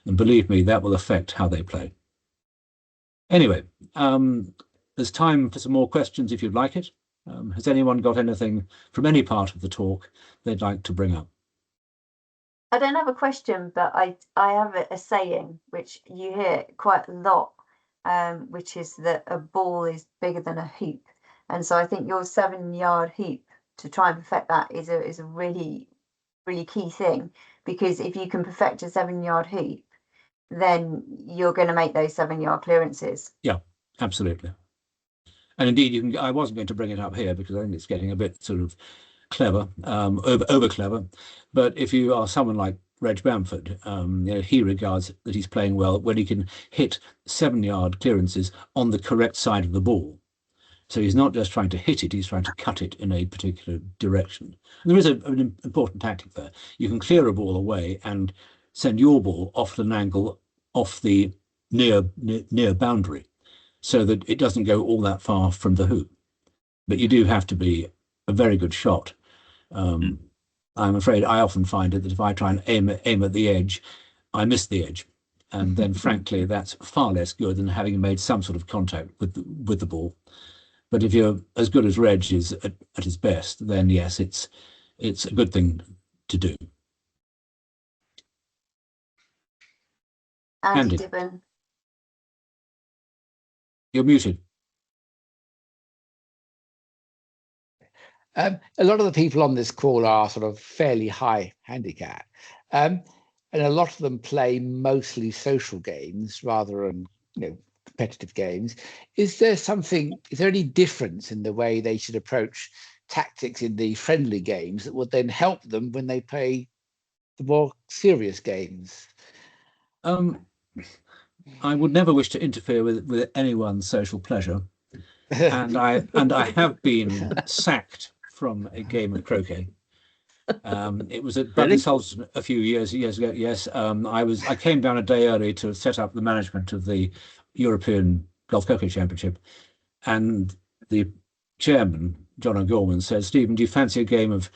And believe me, that will affect how they play. Anyway, there's time for some more questions if you'd like it. Has anyone got anything from any part of the talk they'd like to bring up? I don't have a question, but I have a saying which you hear quite a lot, which is that a ball is bigger than a hoop. And so I think your 7-yard hoop, to try and perfect that, is a really, really key thing, because if you can perfect a 7-yard hoop, then you're going to make those 7-yard clearances. Yeah, absolutely. And indeed, you can. I wasn't going to bring it up here because I think it's getting a bit sort of clever, over clever. But if you are someone like Reg Bamford, he regards that he's playing well when he can hit 7-yard clearances on the correct side of the ball. So he's not just trying to hit it, he's trying to cut it in a particular direction. And there is an important tactic there. You can clear a ball away and send your ball off at an angle off the near boundary, so that it doesn't go all that far from the hoop. But you do have to be a very good shot. I'm afraid I often find it that if I try and aim at the edge, I miss the edge. And then frankly, that's far less good than having made some sort of contact with the ball. But if you're as good as Reg is at his best, then yes, it's a good thing to do. Andy Dibben. You're muted. A lot of the people on this call are sort of fairly high handicap, and a lot of them play mostly social games rather than competitive games. Is there any difference in the way they should approach tactics in the friendly games that would then help them when they play the more serious games? I would never wish to interfere with anyone's social pleasure, and I have been sacked from a game of croquet. It was at Buckley Sultan a few years ago. Yes, I came down a day early to set up the management of the European Golf Croquet Championship, and the chairman, John O'Gorman, said, "Stephen, do you fancy a game of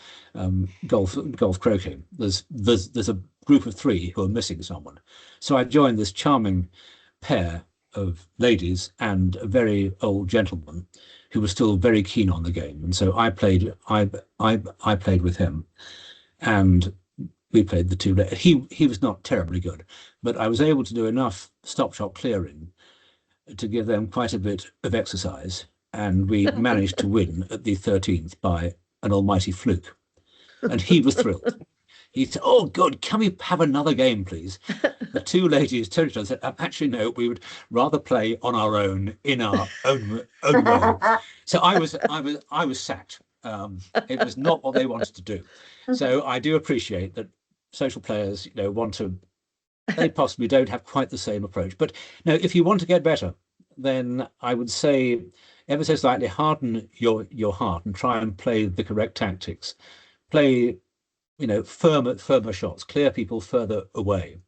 golf croquet? There's a group of 3 who are missing someone." So I joined this charming pair of ladies and a very old gentleman who was still very keen on the game, and so I played with him, and we played the 2. He was not terribly good, but I was able to do enough stop-shot clearing to give them quite a bit of exercise, and we managed to win at the 13th by an almighty fluke, and he was thrilled. He said, "Oh, good, can we have another game, please?" The 2 ladies turned to us and said, "Actually, no, we would rather play on our own in our own way." So I was sacked. It was not what they wanted to do. So I do appreciate that social players, they possibly don't have quite the same approach. But no, if you want to get better, then I would say, ever so slightly, harden your heart and try and play the correct tactics. Play firmer shots, clear people further away,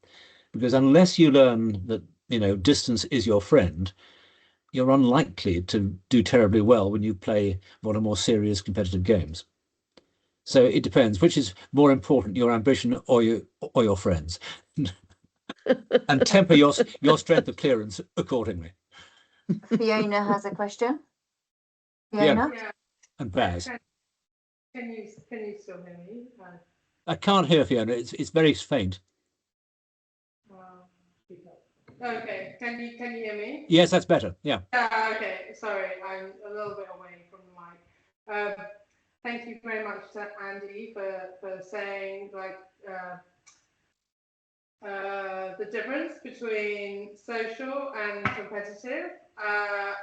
because unless you learn that distance is your friend, you're unlikely to do terribly well when you play one of more serious competitive games. So it depends which is more important, your ambition or your friends, and temper your strength of clearance accordingly. Fiona has a question. Fiona? Yeah. And Baz. Can you still hear me? I can't hear Fiona. It's very faint. Okay. Can you hear me? Yes, that's better. Yeah. Okay. Sorry, I'm a little bit away from the mic. Thank you very much to Andy for saying the difference between social and competitive. I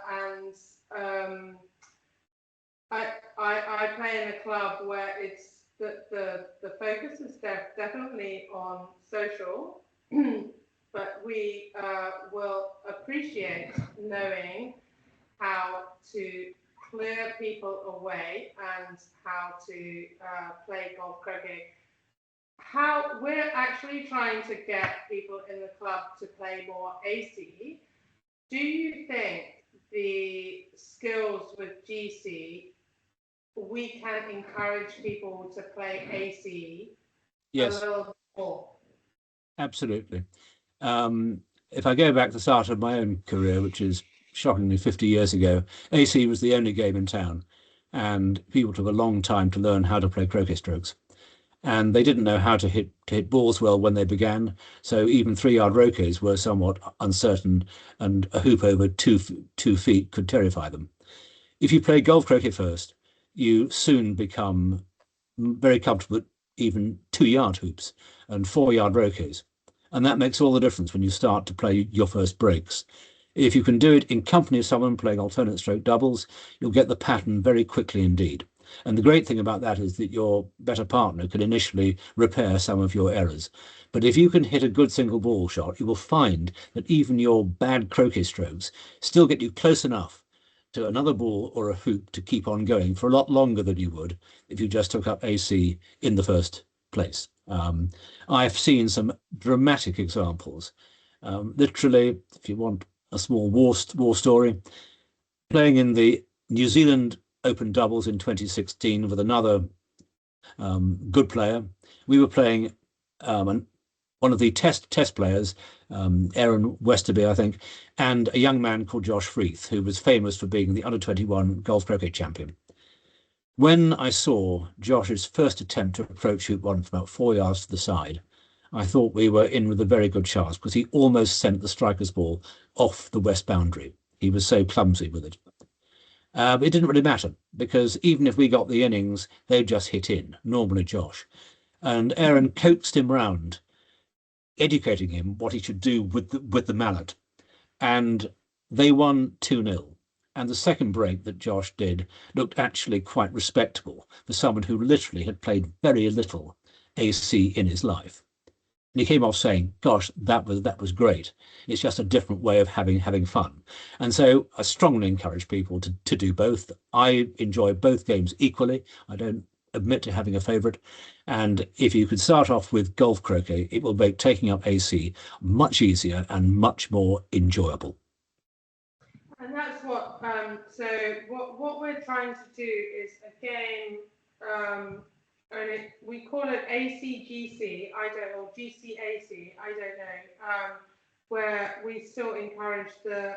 play in a club where it's the focus is definitely on social, but we will appreciate knowing how to clear people away and how to play golf croquet. How we're actually trying to get people in the club to play more AC. Do you think the skills with GC, we can encourage people to play AC a little bit more. Absolutely. If I go back to the start of my own career, which is shockingly 50 years ago, AC was the only game in town, and people took a long time to learn how to play croquet strokes. And they didn't know how to hit balls well when they began, so even 3-yard roquets were somewhat uncertain, and a hoop over 2 feet could terrify them. If you play golf croquet first, you soon become very comfortable with even 2-yard hoops and 4-yard roquets. And that makes all the difference when you start to play your first breaks. If you can do it in company of someone playing alternate stroke doubles, you'll get the pattern very quickly indeed. And the great thing about that is that your better partner can initially repair some of your errors. But if you can hit a good single ball shot, you will find that even your bad croquet strokes still get you close enough to another ball or a hoop to keep on going for a lot longer than you would if you just took up AC in the first place. I've seen some dramatic examples. Literally, if you want a small war story, playing in the New Zealand Open doubles in 2016 with another good player. We were playing one of the test players, Aaron Westerby, I think, and a young man called Josh Freeth, who was famous for being the under-21 golf croquet champion. When I saw Josh's first attempt to approach hoop 1 from about 4 yards to the side, I thought we were in with a very good chance, because he almost sent the striker's ball off the west boundary. He was so clumsy with it. It didn't really matter, because even if we got the innings, they'd just hit in, normally Josh. And Aaron coaxed him round, educating him what he should do with the mallet. And they won 2-0. And the second break that Josh did looked actually quite respectable for someone who literally had played very little AC in his life. And he came off saying, gosh, that was great. It's just a different way of having fun. And so I strongly encourage people to do both. I enjoy both games equally. I don't admit to having a favourite. And if you could start off with golf croquet, it will make taking up AC much easier and much more enjoyable. And that's what, what we're trying to do is a game, and we call it ACGC, or GCAC, I don't know, where we still encourage the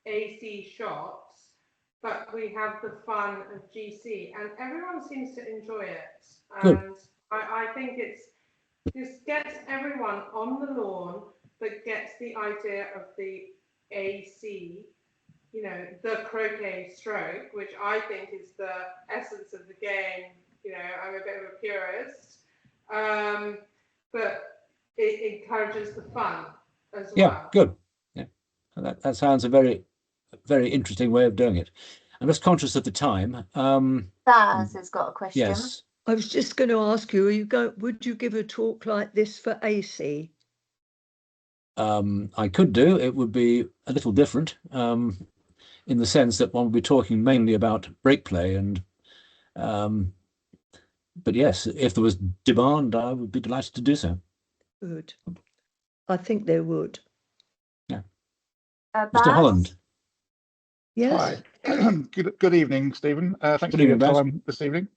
AC shots, but we have the fun of GC, and everyone seems to enjoy it. And I think this gets everyone on the lawn, but gets the idea of the AC, you know, the croquet stroke, which I think is the essence of the game. You know, I'm a bit of a purist, but it encourages the fun as well. Yeah, good. Yeah, that sounds a very, very interesting way of doing it. I'm just conscious of the time. Baz has got a question. Yes. I was just going to ask you, would you give a talk like this for AC? I could do. It would be a little different, in the sense that one would be talking mainly about break play, and but yes, if there was demand, I would be delighted to do so. Good. I think there would. Yeah. Baz? Mr. Holland. Yes. Hi. Good evening, Stephen. Thanks for your time this evening.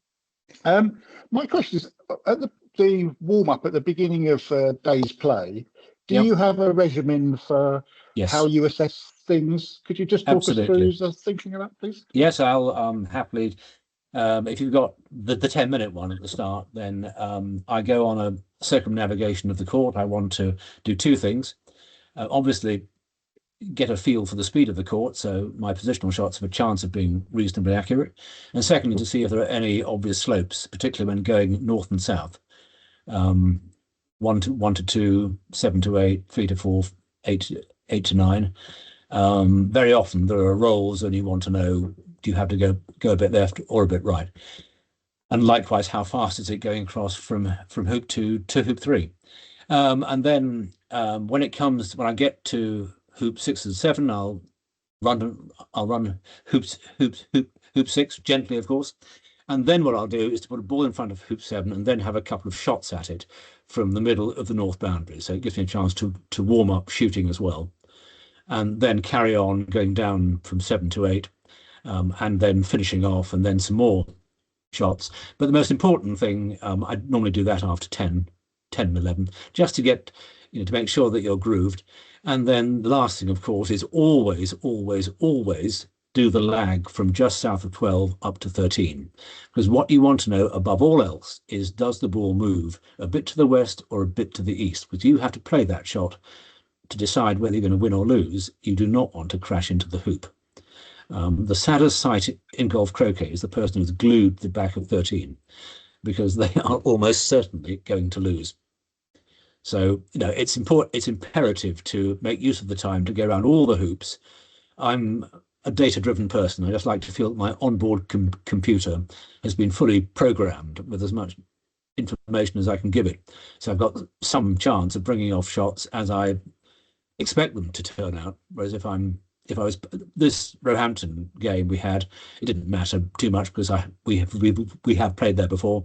My question is, at the warm-up at the beginning of day's play, do you have a regimen for how you assess things? Could you just talk us through the thinking of that, please? Yes, I'll happily. If you've got the 10-minute one at the start, then I go on a circumnavigation of the court. I want to do two things. Obviously, get a feel for the speed of the court, so my positional shots have a chance of being reasonably accurate. And secondly, to see if there are any obvious slopes, particularly when going north and south. 1 to 2, 7 to 8, 3 to 4, 8 to 9. Very often there are rolls, and you want to know, do you have to go a bit left or a bit right? And likewise, how fast is it going across from hoop 2 to hoop 3? And then when I get to hoop 6 and 7, I'll run hoop 6 gently, of course. And then what I'll do is to put a ball in front of hoop 7 and then have a couple of shots at it from the middle of the north boundary. So it gives me a chance to warm up shooting as well. and then carry on going down from 7 to 8, and then finishing off, and then some more shots. But the most important thing, I normally do that after 10 and 11, just to get, to make sure that you're grooved. And then the last thing, of course, is always do the lag from just south of 12 up to 13. Because what you want to know above all else is, does the ball move a bit to the west or a bit to the east? Because you have to play that shot to decide whether you're going to win or lose. You do not want to crash into the hoop. The saddest sight in golf croquet is the person who's glued to the back of 13, because they are almost certainly going to lose. So, it's important, it's imperative to make use of the time to go around all the hoops. I'm a data-driven person. I just like to feel that my onboard computer has been fully programmed with as much information as I can give it. So I've got some chance of bringing off shots as I expect them to turn out. Whereas if I was this Roehampton game we had, it didn't matter too much because we have played there before,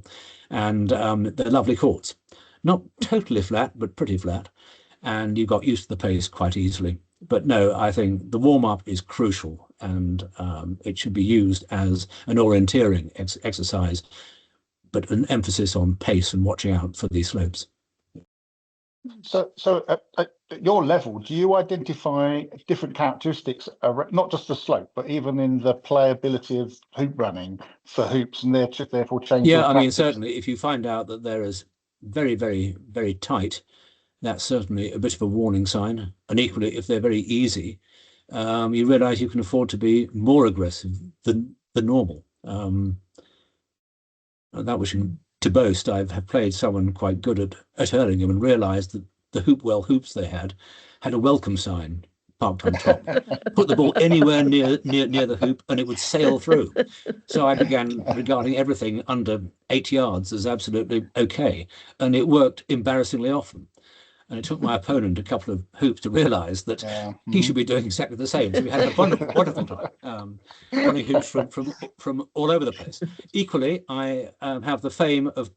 and they're lovely courts, not totally flat but pretty flat, and you got used to the pace quite easily. But no, I think the warm-up is crucial, and it should be used as an orienteering exercise, but an emphasis on pace and watching out for these slopes. So at your level, do you identify different characteristics, not just the slope, but even in the playability of hoop running for hoops, and therefore change? Yeah, I mean, certainly, if you find out that there is very, very, very tight, that's certainly a bit of a warning sign. And equally, if they're very easy, you realise you can afford to be more aggressive than normal. That was to boast. I have played someone quite good at Hurlingham and realised that the hoops they had a welcome sign parked on top. Put the ball anywhere near the hoop and it would sail through. So I began regarding everything under 8 yards as absolutely okay, and it worked embarrassingly often. And it took my opponent a couple of hoops to realise that he should be doing exactly the same. So we had a wonderful time, running hoops from all over the place. Equally, I have the fame of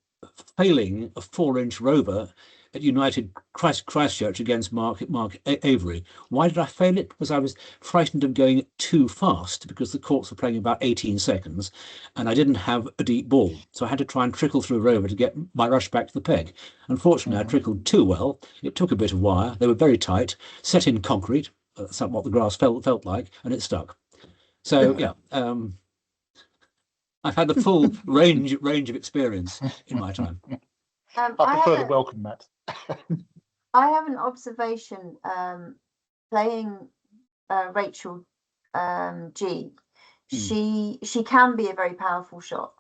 failing a 4-inch rover at United Christchurch against Mark Avery. Why did I fail it? Because I was frightened of going too fast, because the courts were playing about 18 seconds and I didn't have a deep ball. So I had to try and trickle through a rover to get my rush back to the peg. Unfortunately, I trickled too well. It took a bit of wire. They were very tight, set in concrete, somewhat the grass felt like, and it stuck. So yeah, I've had the full range of experience in my time. I prefer the welcome mat. I have an observation playing Rachel G. She can be a very powerful shot,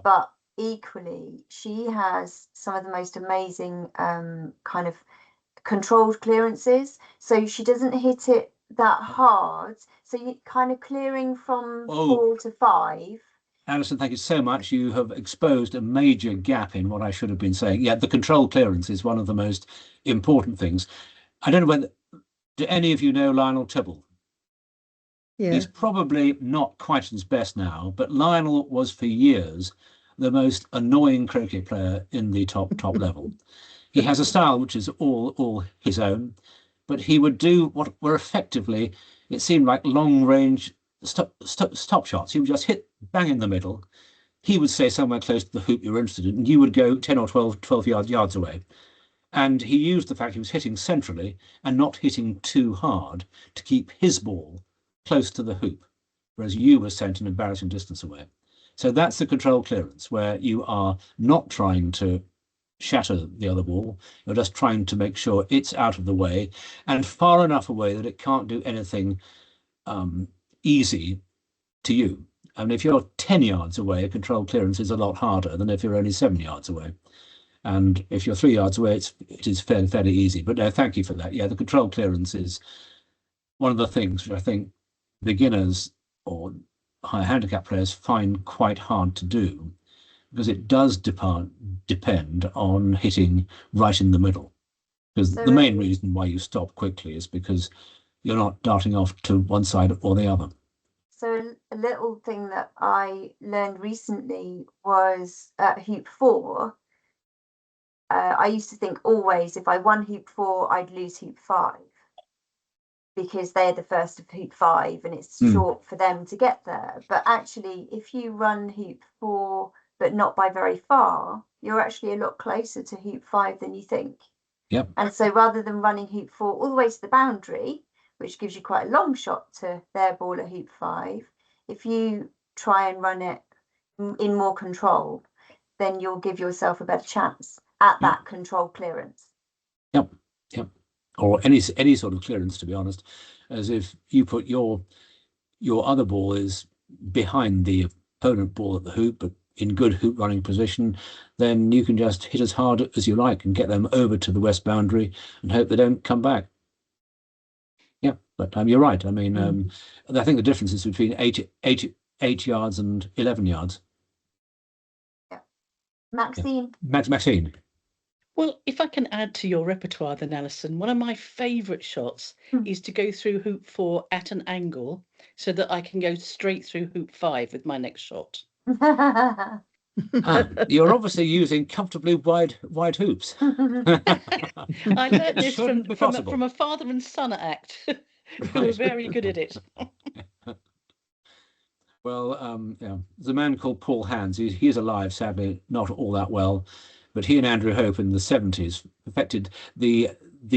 but equally she has some of the most amazing kind of controlled clearances. So she doesn't hit it that hard. So you kind of clearing from 4 to 5. Alison, thank you so much. You have exposed a major gap in what I should have been saying. Yeah, the control clearance is one of the most important things. I don't know whether, do any of you know Lionel Tibble? Yeah. He's probably not quite at his best now, but Lionel was for years the most annoying croquet player in the top level. He has a style which is all his own, but he would do what were effectively, it seemed like long range stop shots. He would just hit bang in the middle. He would say somewhere close to the hoop you were interested in, and you would go 10 or 12 yards away. And he used the fact he was hitting centrally and not hitting too hard to keep his ball close to the hoop, whereas you were sent an embarrassing distance away. So that's the control clearance, where you are not trying to shatter the other ball. You're just trying to make sure it's out of the way and far enough away that it can't do anything easy to you. I mean, if you're 10 yards away, a control clearance is a lot harder than if you're only 7 yards away. And if you're 3 yards away, it is fairly easy. But no, thank you for that. Yeah, the control clearance is one of the things which I think beginners or high handicap players find quite hard to do, because it does depend on hitting right in the middle. Because the main reason why you stop quickly is because you're not darting off to one side or the other. So a little thing that I learned recently was at hoop 4. I used to think always if I won hoop 4, I'd lose hoop 5, because they're the first of hoop 5 and it's short for them to get there. But actually, if you run hoop 4, but not by very far, you're actually a lot closer to hoop 5 than you think. Yep. And so rather than running hoop 4 all the way to the boundary, which gives you quite a long shot to their ball at hoop 5, if you try and run it in more control, then you'll give yourself a better chance at that control clearance. Yep. Yep. Or any sort of clearance, to be honest, as if you put your other ball is behind the opponent ball at the hoop, but in good hoop running position, then you can just hit as hard as you like and get them over to the west boundary and hope they don't come back. Yeah, but you're right. I mean, I think the difference is between 8 yards and 11 yards. Yeah. Maxine. Yeah. Maxine. Well, if I can add to your repertoire then, Alison, one of my favourite shots is to go through hoop 4 at an angle so that I can go straight through hoop 5 with my next shot. You're obviously using comfortably wide hoops. I learned this from a father and son act who were very good at it. Well, yeah, there's a man called Paul Hands. He's alive, sadly, not all that well, but he and Andrew Hope in the 70s perfected the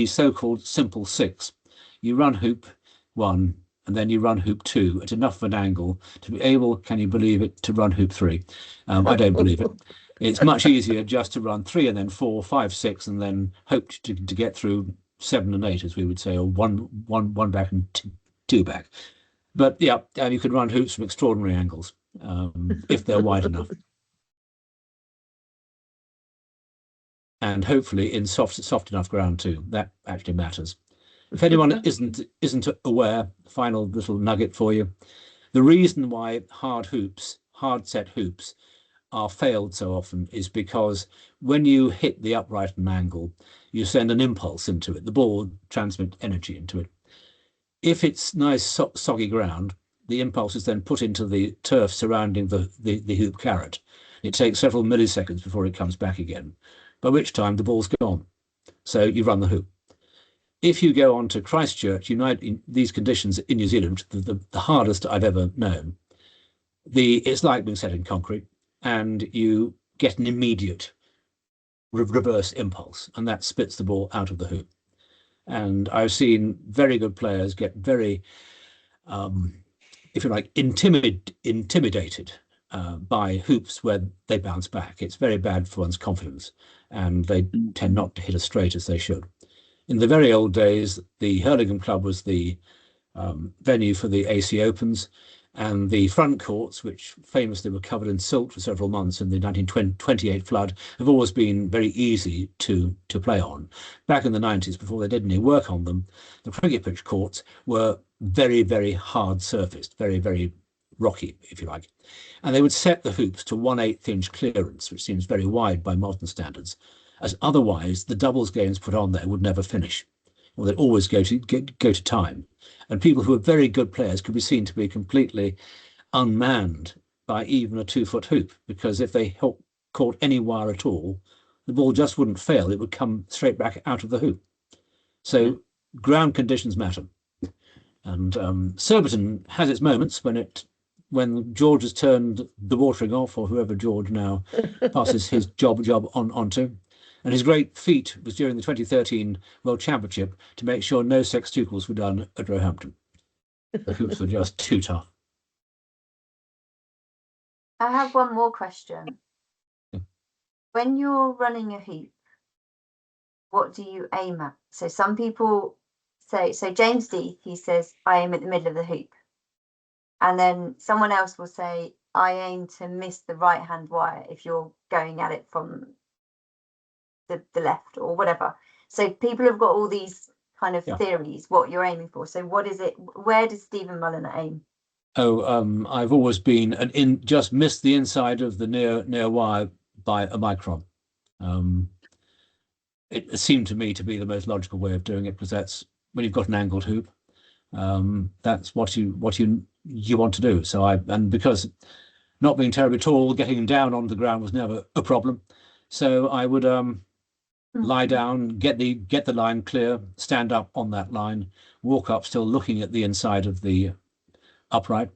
so-called simple 6. You run hoop 1, and then you run hoop 2 at enough of an angle to be able, can you believe it, to run hoop 3. I don't believe it. It's much easier just to run 3 and then 4, 5, 6, and then hope to get through 7 and 8, as we would say, or one back and 2 back. But yeah, you could run hoops from extraordinary angles if they're wide enough. And hopefully in soft enough ground too. That actually matters. If anyone isn't aware, final little nugget for you. The reason why hard set hoops are failed so often is because when you hit the upright and angle, you send an impulse into it. The ball transmits energy into it. If it's nice soggy ground, the impulse is then put into the turf surrounding the hoop carrot. It takes several milliseconds before it comes back again, by which time the ball's gone. So you run the hoop. If you go on to Christchurch, in these conditions in New Zealand, the hardest I've ever known, it's like being set in concrete, and you get an immediate reverse impulse, and that spits the ball out of the hoop. And I've seen very good players get very, if you like, intimidated by hoops where they bounce back. It's very bad for one's confidence, and they tend not to hit as straight as they should. In the very old days, the Hurlingham Club was the venue for the AC Opens, and the front courts, which famously were covered in silt for several months in the 1928 flood, have always been very easy to play on. Back in the 90s, before they did any work on them, the cricket pitch courts were very, very hard surfaced, very, very rocky, if you like. And they would set the hoops to 1/8 inch clearance, which seems very wide by modern standards, as otherwise the doubles games put on there would never finish, or they'd always go to time. And people who are very good players could be seen to be completely unmanned by even a 2-foot hoop, because if they caught any wire at all, the ball just wouldn't fail. It would come straight back out of the hoop. So ground conditions matter. And Surbiton has its moments when George has turned the watering off, or whoever George now passes his job onto. And his great feat was during the 2013 World Championship to make sure no sextuplets were done at Roehampton. The hoops were just too tough. I have one more question. Yeah. When you're running a hoop, what do you aim at? So some people say, so James Death, he says, I aim at the middle of the hoop. And then someone else will say, I aim to miss the right-hand wire if you're going at it from the left or whatever. So people have got all these kind of theories what you're aiming for. So what is it? Where does Stephen Mulliner aim? I've always been just missed the inside of the near wire by a micron. It seemed to me to be the most logical way of doing it, because that's when you've got an angled hoop. That's what you want to do. So because not being terribly tall, getting down on the ground was never a problem. So I would lie down, get the line clear, stand up on that line, walk up still looking at the inside of the upright,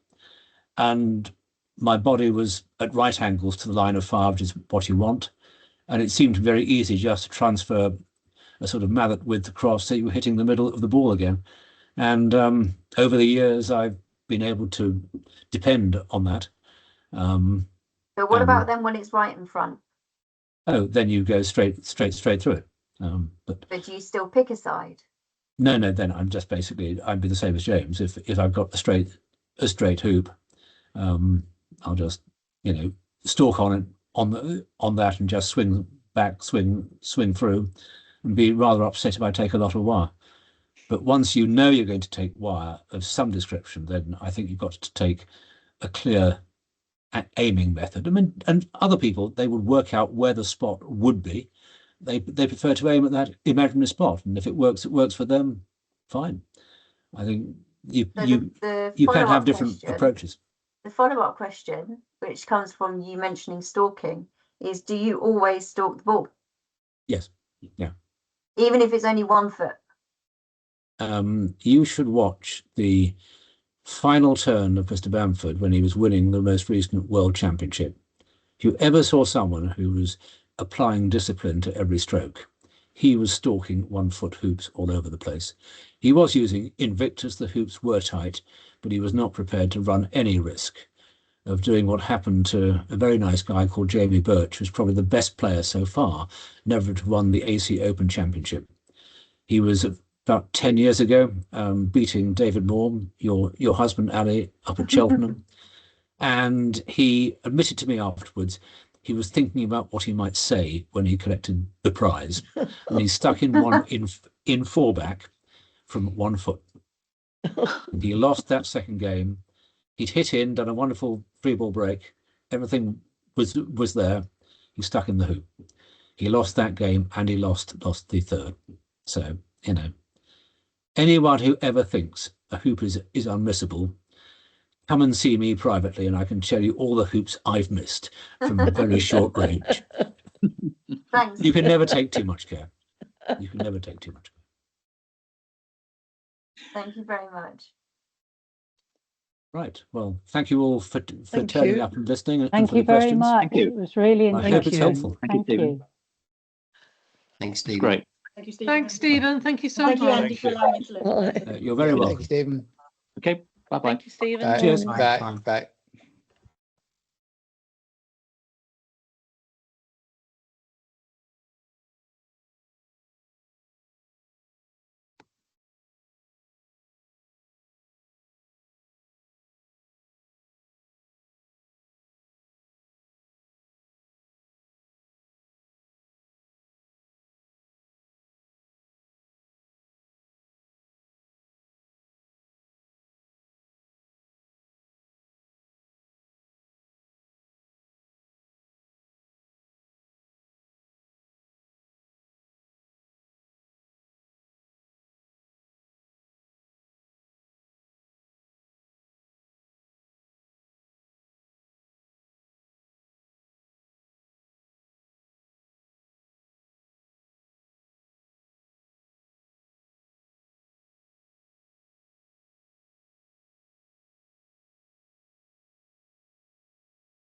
and my body was at right angles to the line of fire, which is what you want, and it seemed very easy just to transfer a sort of mallet width across so you were hitting the middle of the ball again. And over the years I've been able to depend on that. But what about then when it's right in front? Oh, then you go straight through it. But do you still pick a side? No, then I'm just basically, I'd be the same as James. If I've got a straight hoop, I'll just, stalk on it on that and just swing back, swing through, and be rather upset if I take a lot of wire. But once you know you're going to take wire of some description, then I think you've got to take a clear aiming method. I mean, and other people, they would work out where the spot would be. They prefer to aim at that imaginary spot, and if it works for them, fine. I think you can have different approaches. The follow-up question, which comes from you mentioning stalking, is: do you always stalk the ball? Yes. Yeah. Even if it's only 1 foot. You should watch the final turn of Mr. Bamford when he was winning the most recent World Championship. If you ever saw someone who was applying discipline to every stroke, he was stalking 1 foot hoops all over the place. He was using Invictus, the hoops were tight, but he was not prepared to run any risk of doing what happened to a very nice guy called Jamie Birch, who's probably the best player so far, never to have won the AC Open Championship. He was about 10 years ago, beating David Moore, your husband, Ali, up at Cheltenham. And he admitted to me afterwards he was thinking about what he might say when he collected the prize. And he stuck in 4 back from 1 foot. He lost that second game. He'd hit in, done a wonderful 3-ball break. Everything was there. He stuck in the hoop. He lost that game, and he lost the third. So, anyone who ever thinks a hoop is unmissable, come and see me privately, and I can tell you all the hoops I've missed from very short range. Thanks. You can never take too much care. You can never take too much care. Thank you very much. Right. Well, thank you all for turning up and listening. Thank you very much. It was really interesting. I hope it's helpful. Thank you. Thanks, Stephen. Great. Thank you, Stephen. Thanks, Stephen. Thank you so Thank you, much. Andy, for allowing me to listen. You're very welcome. Thanks, Stephen. Okay, bye-bye. Thank you, Stephen. Cheers. Bye.